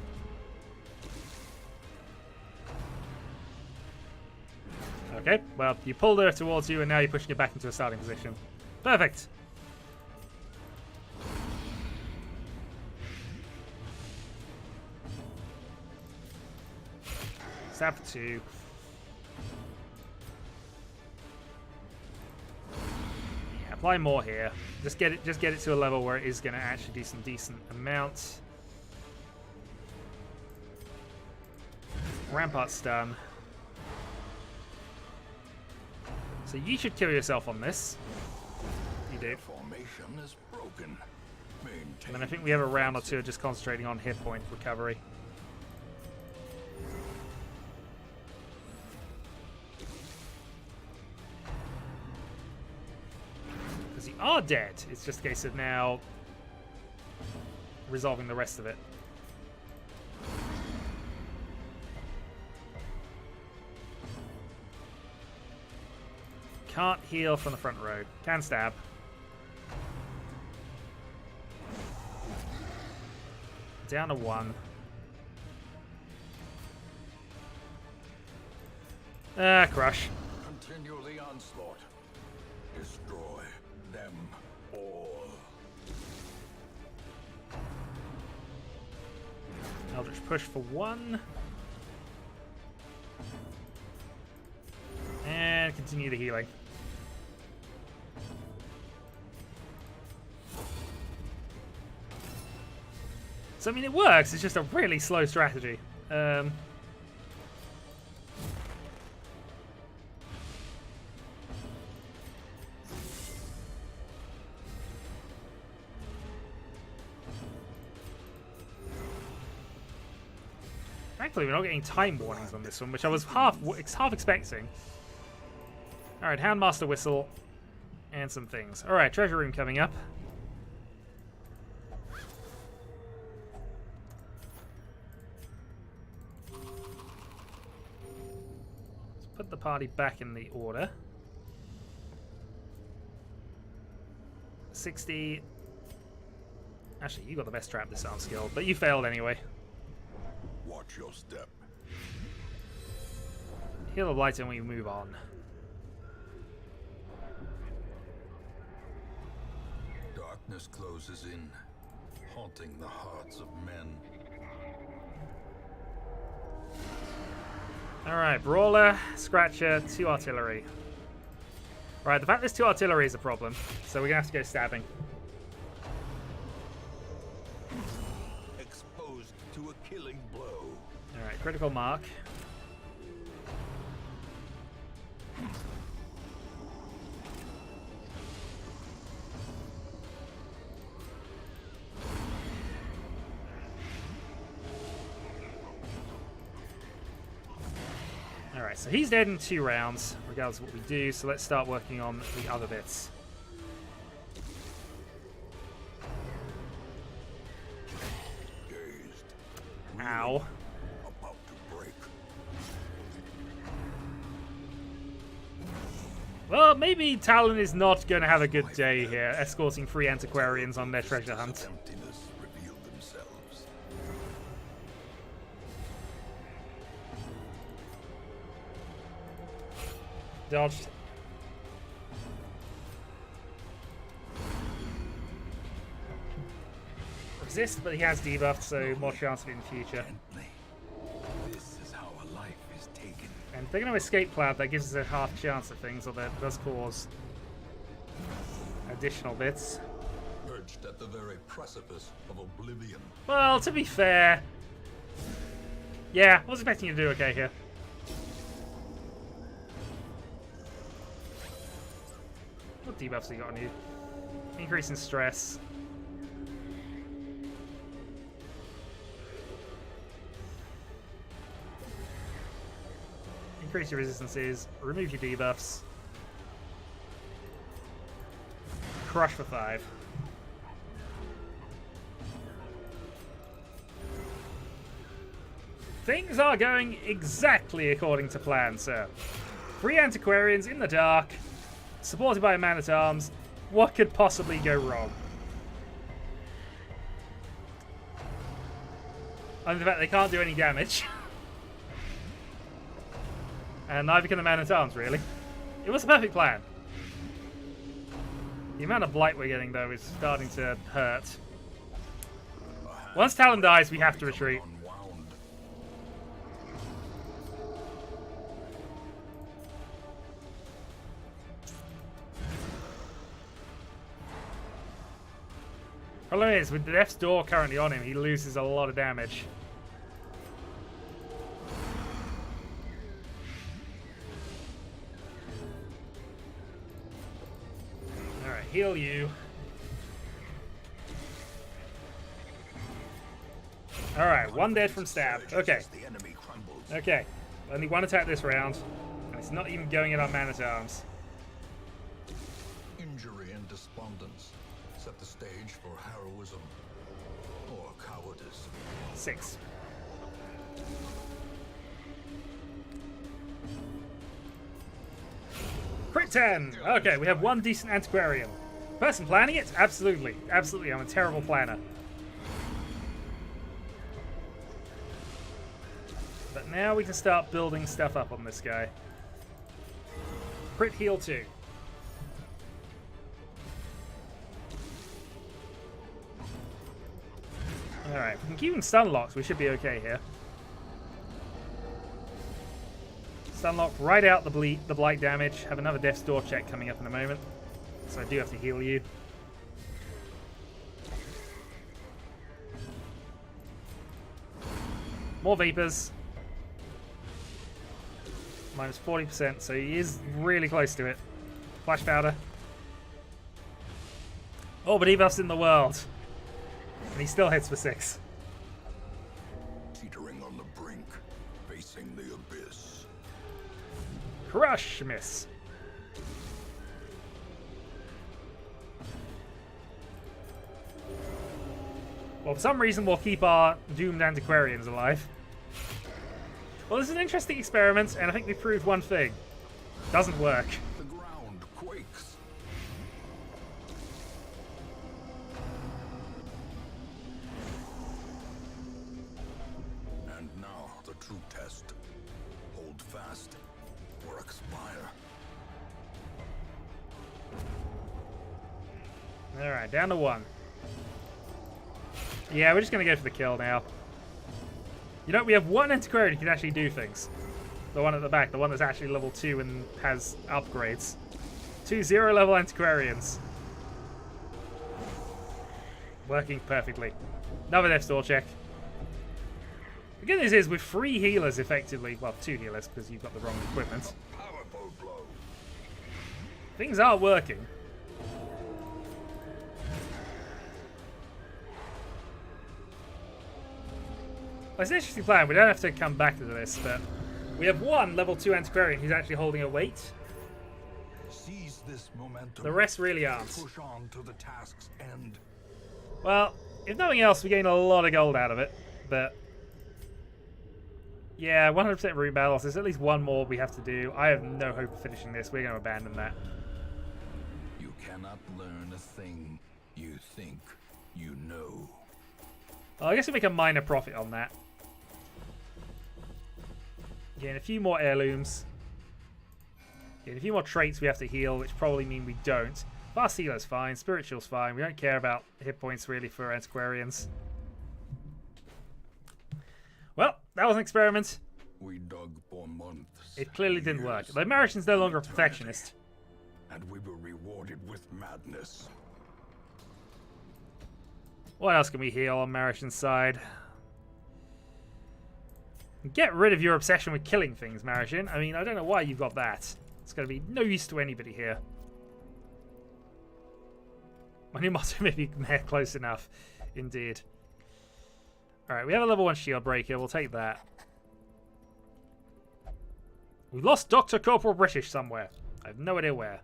Okay, well, you pulled her towards you, and now you're pushing it back into a starting position. Perfect! Stab for 2. Yep. Apply more here. Just get it to a level where it is going to actually do some decent amounts. Rampart's done. So you should kill yourself on this. You do. Formation is broken. And then I think we have a round or two of just concentrating on hit point recovery. Because you are dead. It's just a case of now resolving the rest of it. Can't heal from the front row. Can stab. Down to 1. Crush. Continue the onslaught. Destroy them all. Eldritch push for 1. And continue the healing. So, I mean, it works. It's just a really slow strategy. Thankfully, we're not getting time warnings on this one, which I was half expecting. All right, Houndmaster Whistle and some things. All right, treasure room coming up. Put the party back in the order. 60. Actually, you got the best trap disarm skill, but you failed anyway. Watch your step. Heal of light and we move on. Darkness closes in, haunting the hearts of men. Alright, Brawler, Scratcher, 2 Artillery. Right, the fact there's 2 Artillery is a problem, so we're going to have to go stabbing. Exposed to a killing blow. Alright, critical mark. Alright, so he's dead in 2 rounds, regardless of what we do, so let's start working on the other bits. Dazed. Ow. About to break. Well, maybe Talon is not going to have a good day here, escorting 3 antiquarians on their treasure hunt. Emptiness revealed themselves. Dodged. Resist, but he has debuffed, so more chance of it in the future. Gently. This is how a life is taken. And if they're going to escape Cloud, that gives us a half chance at things, although it does cause additional bits. Perched at the very precipice of oblivion. Well, to be fair, yeah, I was expecting you to do okay here. What debuffs have you got on you? Increase in stress. Increase your resistances. Remove your debuffs. Crush for 5. Things are going exactly according to plan, sir. 3 antiquarians in the dark, supported by a man-at-arms. What could possibly go wrong? Other than the fact they can't do any damage. And neither can the man-at-arms, really. It was a perfect plan. The amount of blight we're getting, though, is starting to hurt. Once Talon dies, we have to retreat. Unwound. Problem is, with the death's door currently on him, he loses a lot of damage. Alright, heal you. Alright, one dead from stab. Okay. Okay. Only one attack this round. And it's not even going at our man-at-arms. Injury and despondence set the stage for heroism or cowardice. 6. Crit 10! Okay, we have one decent antiquarian. Person planning it? Absolutely. Absolutely, I'm a terrible planner. But now we can start building stuff up on this guy. Crit heal 2. Alright, if we can keep him stun locked, we should be okay here. Stun lock right out the blight damage. Have another death's door check coming up in a moment. So I do have to heal you. More vapors. Minus 40%, so he is really close to it. Flash powder. Oh, but he buffs in the world. And he still hits for 6. Teetering on the brink, facing the abyss. Crush! Miss. Well, for some reason, we'll keep our doomed antiquarians alive. Well, this is an interesting experiment, and I think we proved one thing. Doesn't work. The ground quakes. And now the true test. Hold fast or expire. Alright, down to 1. Yeah, we're just going to go for the kill now. You know, we have one antiquarian who can actually do things. The one at the back, the one that's actually level 2 and has upgrades. 2 0-level antiquarians. Working perfectly. Another death's door check. The good news is, with 3 healers effectively, well, 2 healers because you've got the wrong equipment, Powerful blow. things are working. Well, it's an interesting plan. We don't have to come back to this, but we have one level 2 antiquarian who's actually holding a weight. Seize this momentum. The rest really aren't. Push on to the task's end. Well, if nothing else, we gain a lot of gold out of it, but yeah, 100% room battles. There's at least one more we have to do. I have no hope of finishing this. We're going to abandon that. You cannot learn a thing you think you know. Well, I guess we make a minor profit on that. Gain a few more heirlooms. Gain a few more traits we have to heal, which probably mean we don't. Fast healer's fine. Spiritual's fine. We don't care about hit points really for antiquarians. Well, that was an experiment. We dug for months. It clearly didn't work. The American's no longer a perfectionist. And we were rewarded with madness. What else can we heal on Marishan's side? Get rid of your obsession with killing things, Marishan. I mean, I don't know why you've got that. It's going to be no use to anybody here. My new motto may be close enough. Indeed. Alright, we have a level 1 shield breaker. We'll take that. We lost Dr. Corporal British somewhere. I have no idea where.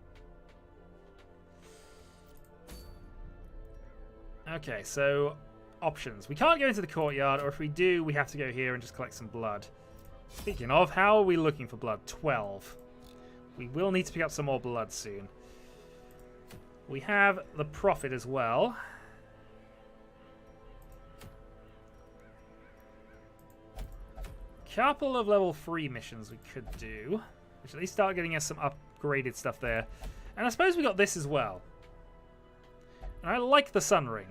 Okay, so options. We can't go into the courtyard, or if we do, we have to go here and just collect some blood. Speaking of, how are we looking for blood? 12. We will need to pick up some more blood soon. We have the profit as well. Couple of level 3 missions we could do, which at least start getting us some upgraded stuff there. And I suppose we got this as well. And I like the sun ring,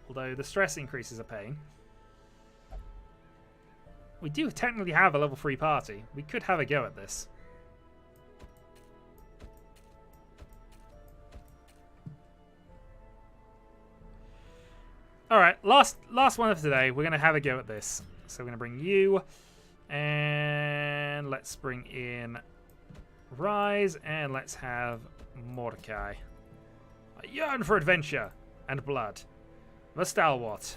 although the stress increase is a pain. We do technically have a level 3 party. We could have a go at this. Alright, last one of today. We're going to have a go at this. So we're going to bring you. And let's bring in Rise. And let's have Mordecai. I yearn for adventure and blood. The stalwart.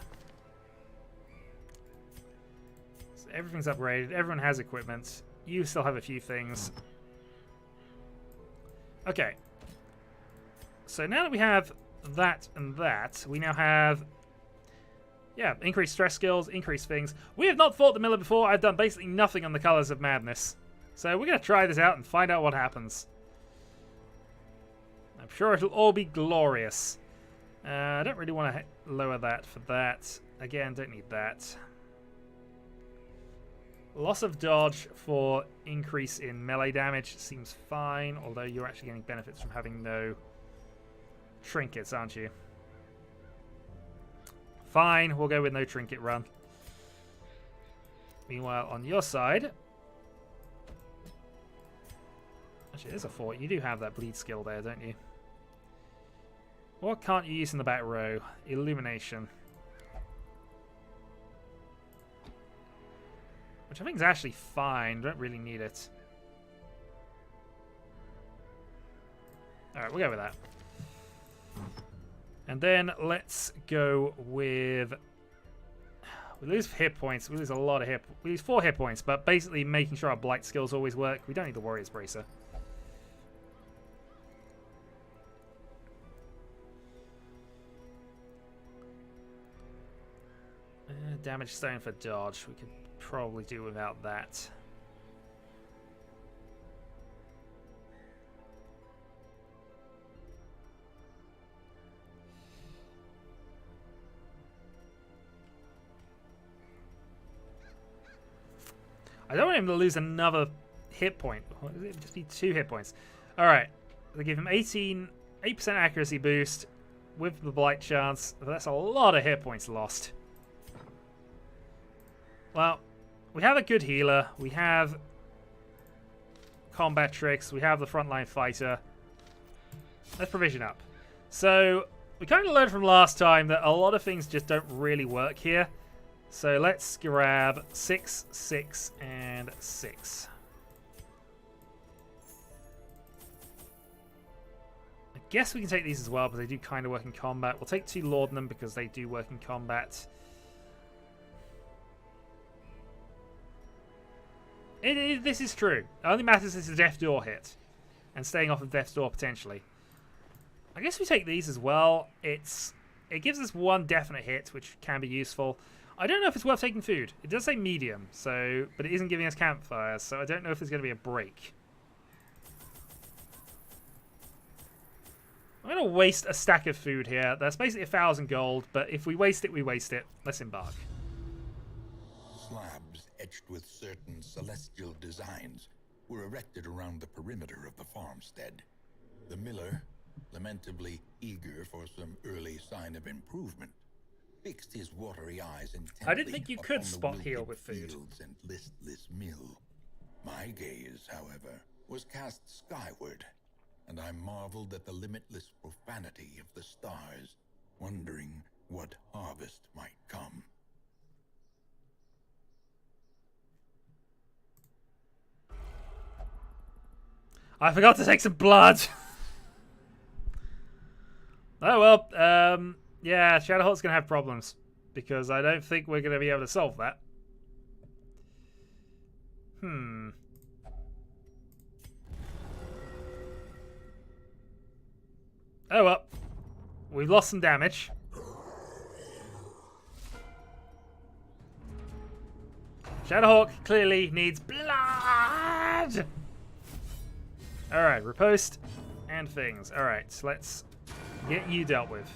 So everything's upgraded. Everyone has equipment. You still have a few things. Okay. So now that we have that and that, we now have... yeah, increased stress skills, increased things. We have not fought the Miller before. I've done basically nothing on the Colors of Madness. So we're going to try this out and find out what happens. I'm sure it'll all be glorious. I don't really want to lower that for that. Again, don't need that. Loss of dodge for increase in melee damage seems fine, although you're actually getting benefits from having no trinkets, aren't you? Fine, we'll go with no trinket run. Meanwhile, on your side... actually, there's a fort. You do have that bleed skill there, don't you? What can't you use in the back row? Illumination. Which I think is actually fine. Don't really need it. Alright, we'll go with that. And then let's go with... we lose hit points. We lose a lot of hit... we lose 4 hit points, but basically making sure our blight skills always work. We don't need the Warrior's Bracer. Damage stone for dodge. We could probably do without that. I don't want him to lose another hit point. It would just be 2 hit points. Alright. They give him 8% accuracy boost with the blight chance. That's a lot of hit points lost. Well, we have a good healer. We have combat tricks. We have the frontline fighter. Let's provision up. So, we kind of learned from last time that a lot of things just don't really work here. So let's grab 6, 6, and 6. I guess we can take these as well, but they do kind of work in combat. We'll take 2 laudanum because they do work in combat. This is true. It only matters if it's a death door hit. And staying off of death's door potentially. I guess we take these as well. It gives us 1 definite hit, which can be useful. I don't know if it's worth taking food. It does say medium, so but it isn't giving us campfires, so I don't know if there's going to be a break. I'm going to waste a stack of food here. That's basically 1,000 gold, but if we waste it, we waste it. Let's embark. Slabs etched with certain celestial designs were erected around the perimeter of the farmstead. The miller, lamentably eager for some early sign of improvement, fixed his watery eyes intently. I didn't think you could spot heal with food. Fields and listless mill. My gaze, however, was cast skyward, and I marveled at the limitless profanity of the stars, wondering what harvest might come. I forgot to take some blood. Oh well, yeah, Shadowholt's going to have problems, because I don't think we're going to be able to solve that. Oh well, we've lost some damage. Shadowhawk clearly needs blood! Alright, riposte and things. Alright, so let's get you dealt with.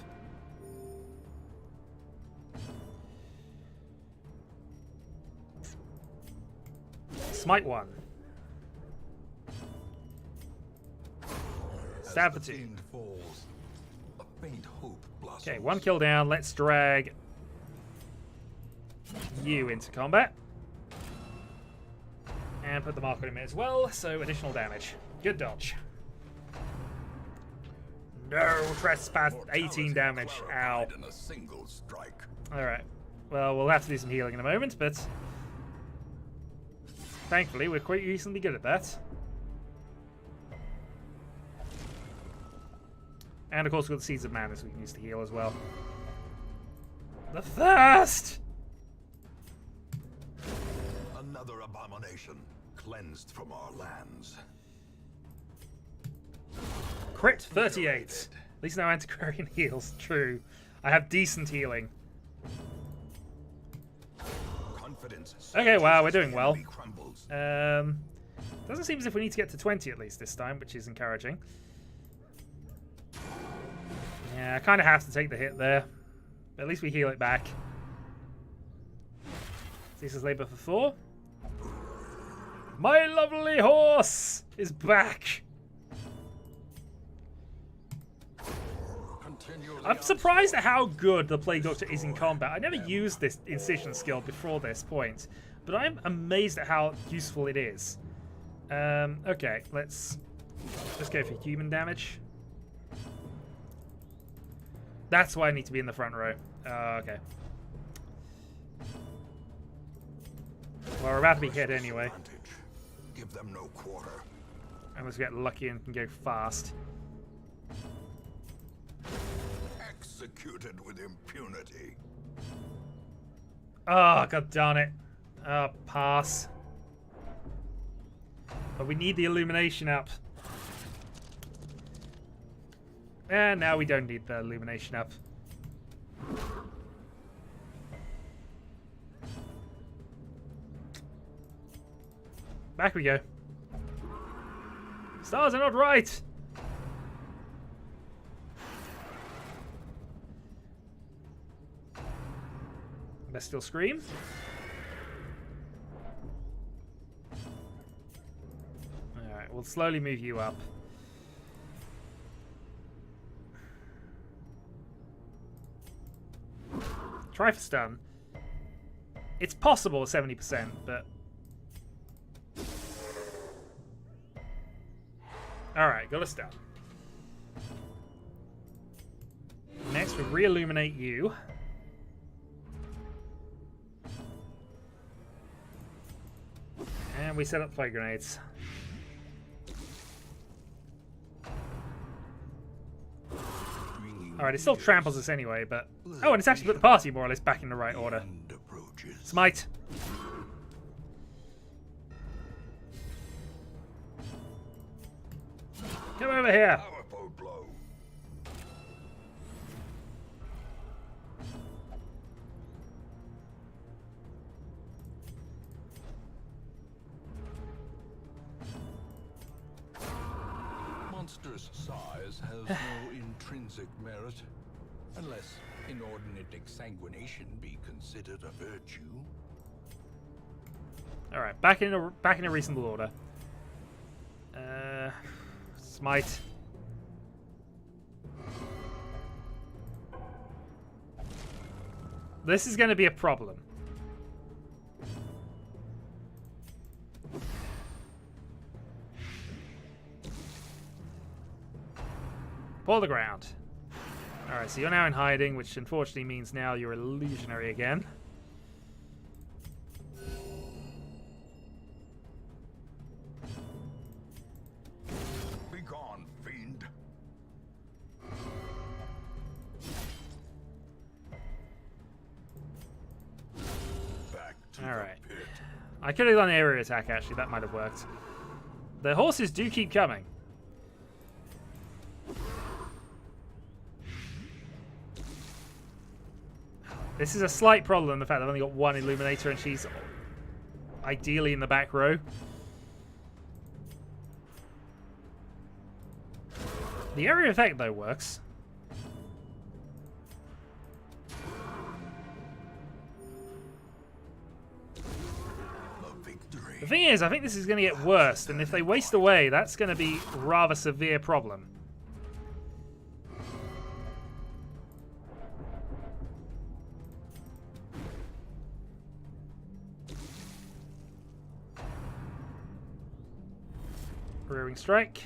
Smite 1. Stab for 2. Okay, 1 kill down. Let's drag you into combat. And put the mark on him as well, so additional damage. Good dodge. No, trespass, 18 damage. Ow. In a single strike. Alright. Well, we'll have to do some healing in a moment, but thankfully we're quite recently good at that. And of course we've got the Seeds of Madness we can use to heal as well. The thirst! Another abomination cleansed from our lands. Crit 38. At least no antiquarian heals. True. I have decent healing. Confidence. Okay, wow, we're doing well. Crumbles. Doesn't seem as if we need to get to 20 at least this time, which is encouraging. Yeah, I kind of have to take the hit there. But at least we heal it back. Ceaseless labor for 4. My lovely horse is back. I'm surprised at how good the Plague Doctor is in combat. I never used this incision skill before this point, but I'm amazed at how useful it is. Okay, let's go for human damage. That's why I need to be in the front row. Okay. Well, we're about to be hit anyway. Give them no quarter. Unless we get lucky and can go fast. Executed with impunity. Oh, god darn it. Pass. But we need the illumination up. And now we don't need the illumination up. Back we go. Stars are not right! Let's still scream. Alright, we'll slowly move you up. Try for stun. It's possible 70%, but... Alright, got a stun. Next, we re-illuminate you. And we set up fire grenades. Alright, it still tramples us anyway, but... Oh, and it's actually put the party more or less back in the right order. Smite. Come over here. Monstrous size has no intrinsic merit, unless inordinate exsanguination be considered a virtue. All right, back in a reasonable order. Smite. This is going to be a problem. Pull the ground. Alright, so you're now in hiding, which unfortunately means now you're illusionary again. Be gone, fiend. Back to Alright. the pit. I could have done an area attack, actually. That might have worked. The horses do keep coming. This is a slight problem, the fact that I've only got one Illuminator and she's ideally in the back row. The area effect, though, works. The thing is, I think this is going to get worse, and if they waste away, that's going to be a rather severe problem. Rearing strike.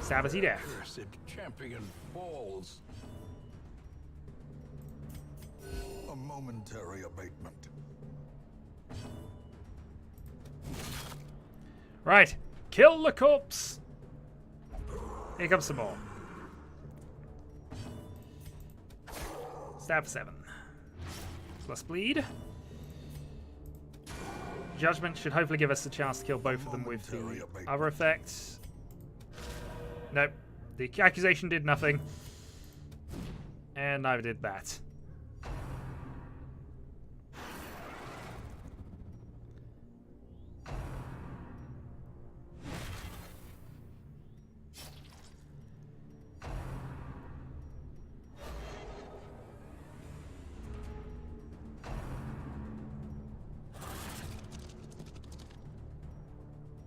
Stab to death. Cursed champion falls. A momentary abatement. Right. Kill the corpse. Here comes some more. Stab 7. Plus bleed. Judgment should hopefully give us a chance to kill both of them with the other effects. Nope. The accusation did nothing. And neither did that.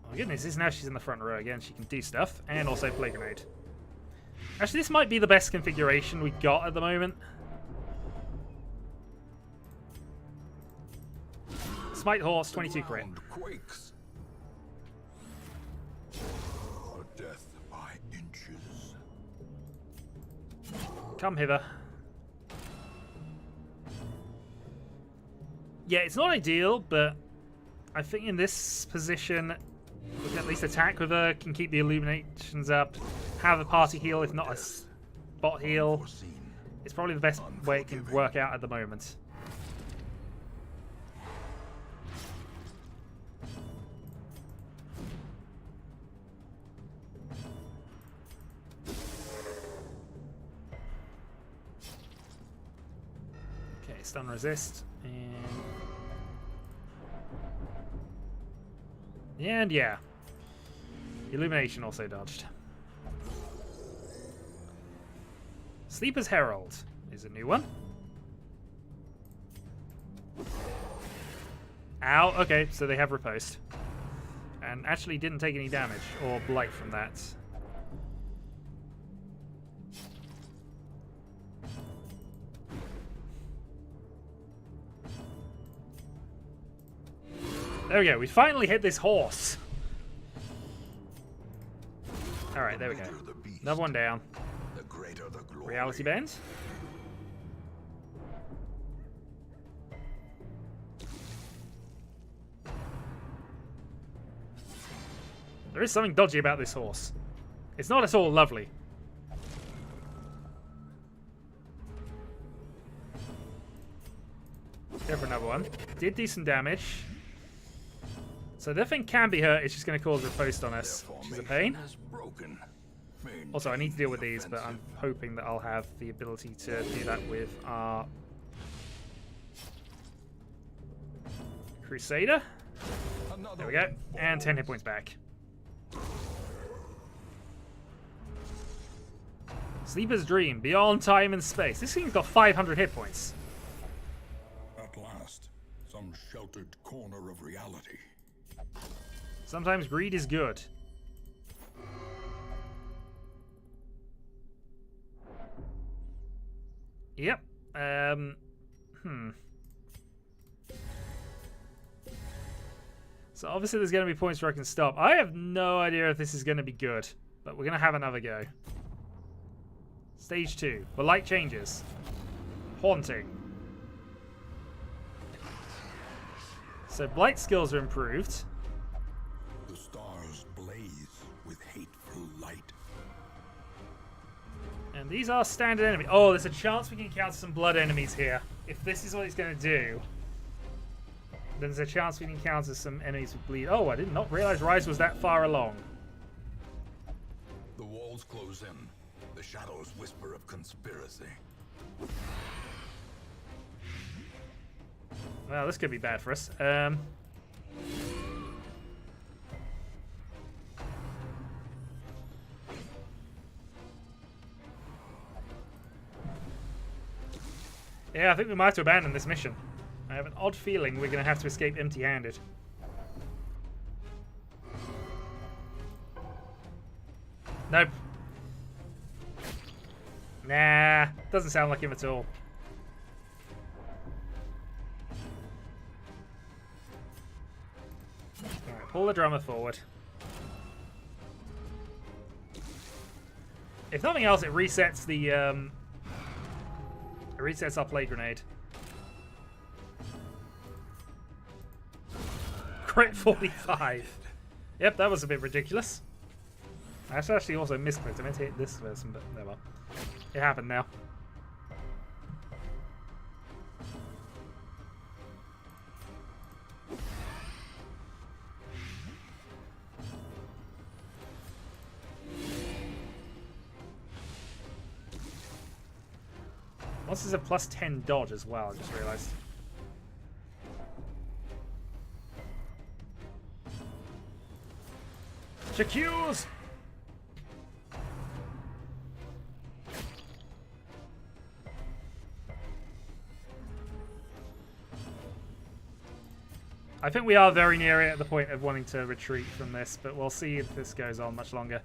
Oh goodness, this now she's in the front row again. She can do stuff and also play grenade. Actually, this might be the best configuration we got at the moment. Smite Horse, 22 crit. Quakes. A death by inches. Come hither. Yeah, it's not ideal, but I think in this position, we can at least attack with her, can keep the illuminations up, have a party heal, if not a spot heal. It's probably the best way it can work out at the moment. Okay, stun resist. And yeah. Illumination also dodged. Sleeper's Herald is a new one. Ow, okay, so they have riposte. And actually didn't take any damage or blight from that. There we go, we finally hit this horse. Alright, there we go. Another one down. Reality bend. There is something dodgy about this horse. It's not at all lovely. Go for another one. Did do some damage. So the thing can be hurt, it's just going to cause riposte on us, which is a pain. Also, I need to deal with these, but I'm hoping that I'll have the ability to do that with our Crusader. There we go. And 10 hit points back. Sleeper's Dream, Beyond Time and Space. This thing's got 500 hit points. At last, some sheltered corner of reality. Sometimes greed is good. Yep. So obviously there's going to be points where I can stop. I have no idea if this is going to be good, but we're going to have another go. Stage 2. The light changes. Haunting. So blight skills are improved. The stars blaze with hateful light. And these are standard enemies. Oh, there's a chance we can encounter some blood enemies here. If this is what it's going to do, then there's a chance we can encounter some enemies with bleed. Oh, I did not realize Rise was that far along. The walls close in. The shadows whisper of conspiracy. Well, this could be bad for us. Yeah, I think we might have to abandon this mission. I have an odd feeling we're going to have to escape empty-handed. Nope. Nah, doesn't sound like him at all. Alright, pull the drummer forward. If nothing else, it resets the it resets our plate grenade. Crit 45. Yep, that was a bit ridiculous. I actually also misclicked. I meant to hit this person, but never. It happened now. This is a plus 10 dodge as well, I just realised. Checuse! I think we are very near it at the point of wanting to retreat from this, but we'll see if this goes on much longer.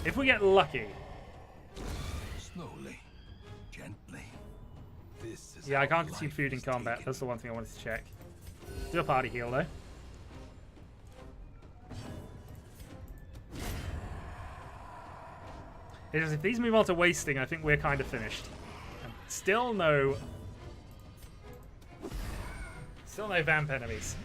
If we get lucky. Slowly, gently. This is Yeah, I can't consume food in combat. That's the one thing I wanted to check. Do a party heal though. If these move on to wasting, I think we're kind of finished. And still no vamp enemies.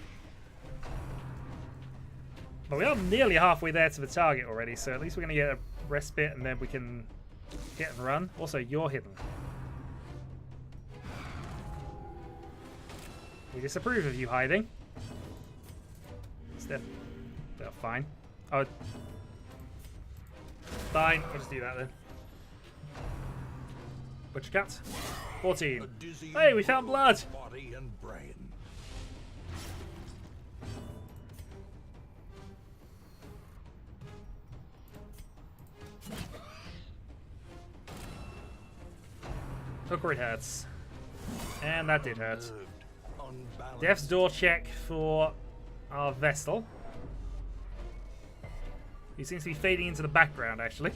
But we are nearly halfway there to the target already, so at least we're going to get a respite and then we can hit and run. Also, you're hidden. We disapprove of you hiding. They're fine. Oh, fine. I'll just do that then. Butcher cat. 14. Hey, we found blood. Body and brain. Look where it hurts. And that did hurt. Death's door check for our Vestal. He seems to be fading into the background, actually.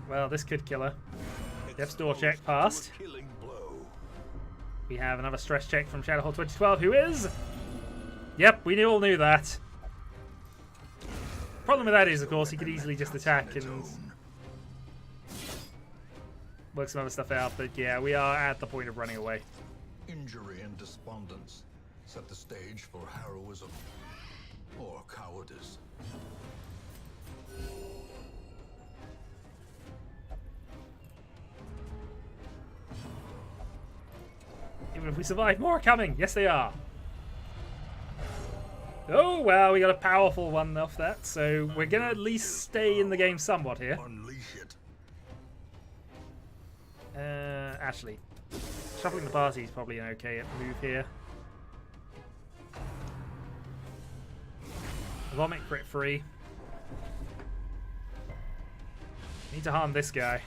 Well, this could kill her. Death's door check passed. We have another stress check from Shadowhole 2012, who is... Yep, we all knew that. Problem with that is, of course, he could easily just attack and work some other stuff out, but yeah, we are at the point of running away. Injury and despondence set the stage for heroism or cowardice. Even if we survive, more are coming. Yes, they are. Oh, well, we got a powerful one off that, so we're going to at least stay in the game somewhat here. Unleash it. Actually, shuffling the party is probably an okay move here. Vomit crit free. Need to harm this guy.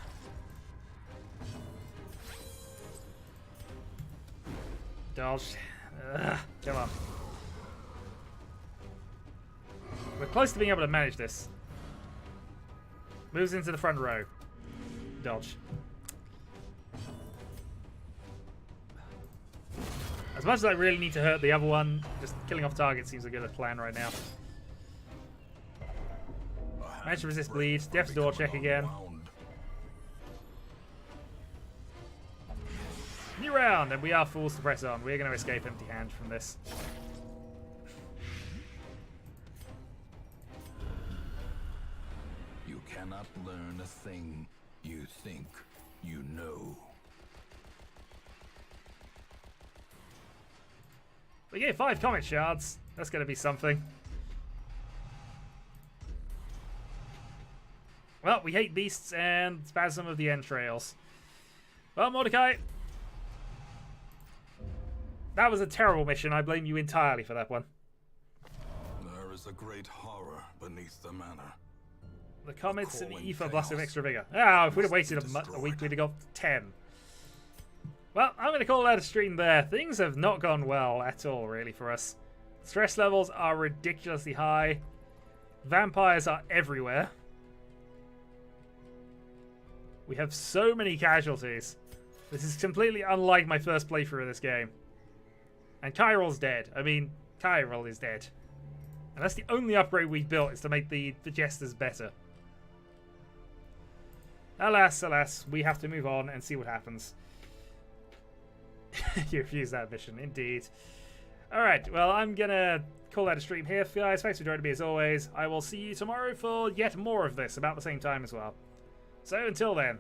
Dodge. Come on. We're close to being able to manage this. Moves into the front row. Dodge. As much as I really need to hurt the other one, just killing off target seems a good plan right now. Manage to resist bleed. Death's door check again. New round, and we are fools to press on. We're going to escape empty-handed from this. You cannot learn a thing you think you know. We get 5 comet shards. That's going to be something. Well, we hate beasts and spasm of the entrails. Well, Mordecai, that was a terrible mission. I blame you entirely for that one. There is a great horror beneath the manor. The comets and ether blast with extra vigor. Ah, if we'd have waited a week, we'd have got 10. Well, I'm going to call that a stream there. Things have not gone well at all, really, for us. Stress levels are ridiculously high. Vampires are everywhere. We have so many casualties. This is completely unlike my first playthrough of this game. And Kyrill's dead. I mean, Kyrill is dead. And that's the only upgrade we built, is to make the Jesters better. Alas, alas, we have to move on and see what happens. You refuse that mission, indeed. Alright, well, I'm gonna call that a stream here, guys. Thanks for joining me as always. I will see you tomorrow for yet more of this, about the same time as well. So until then,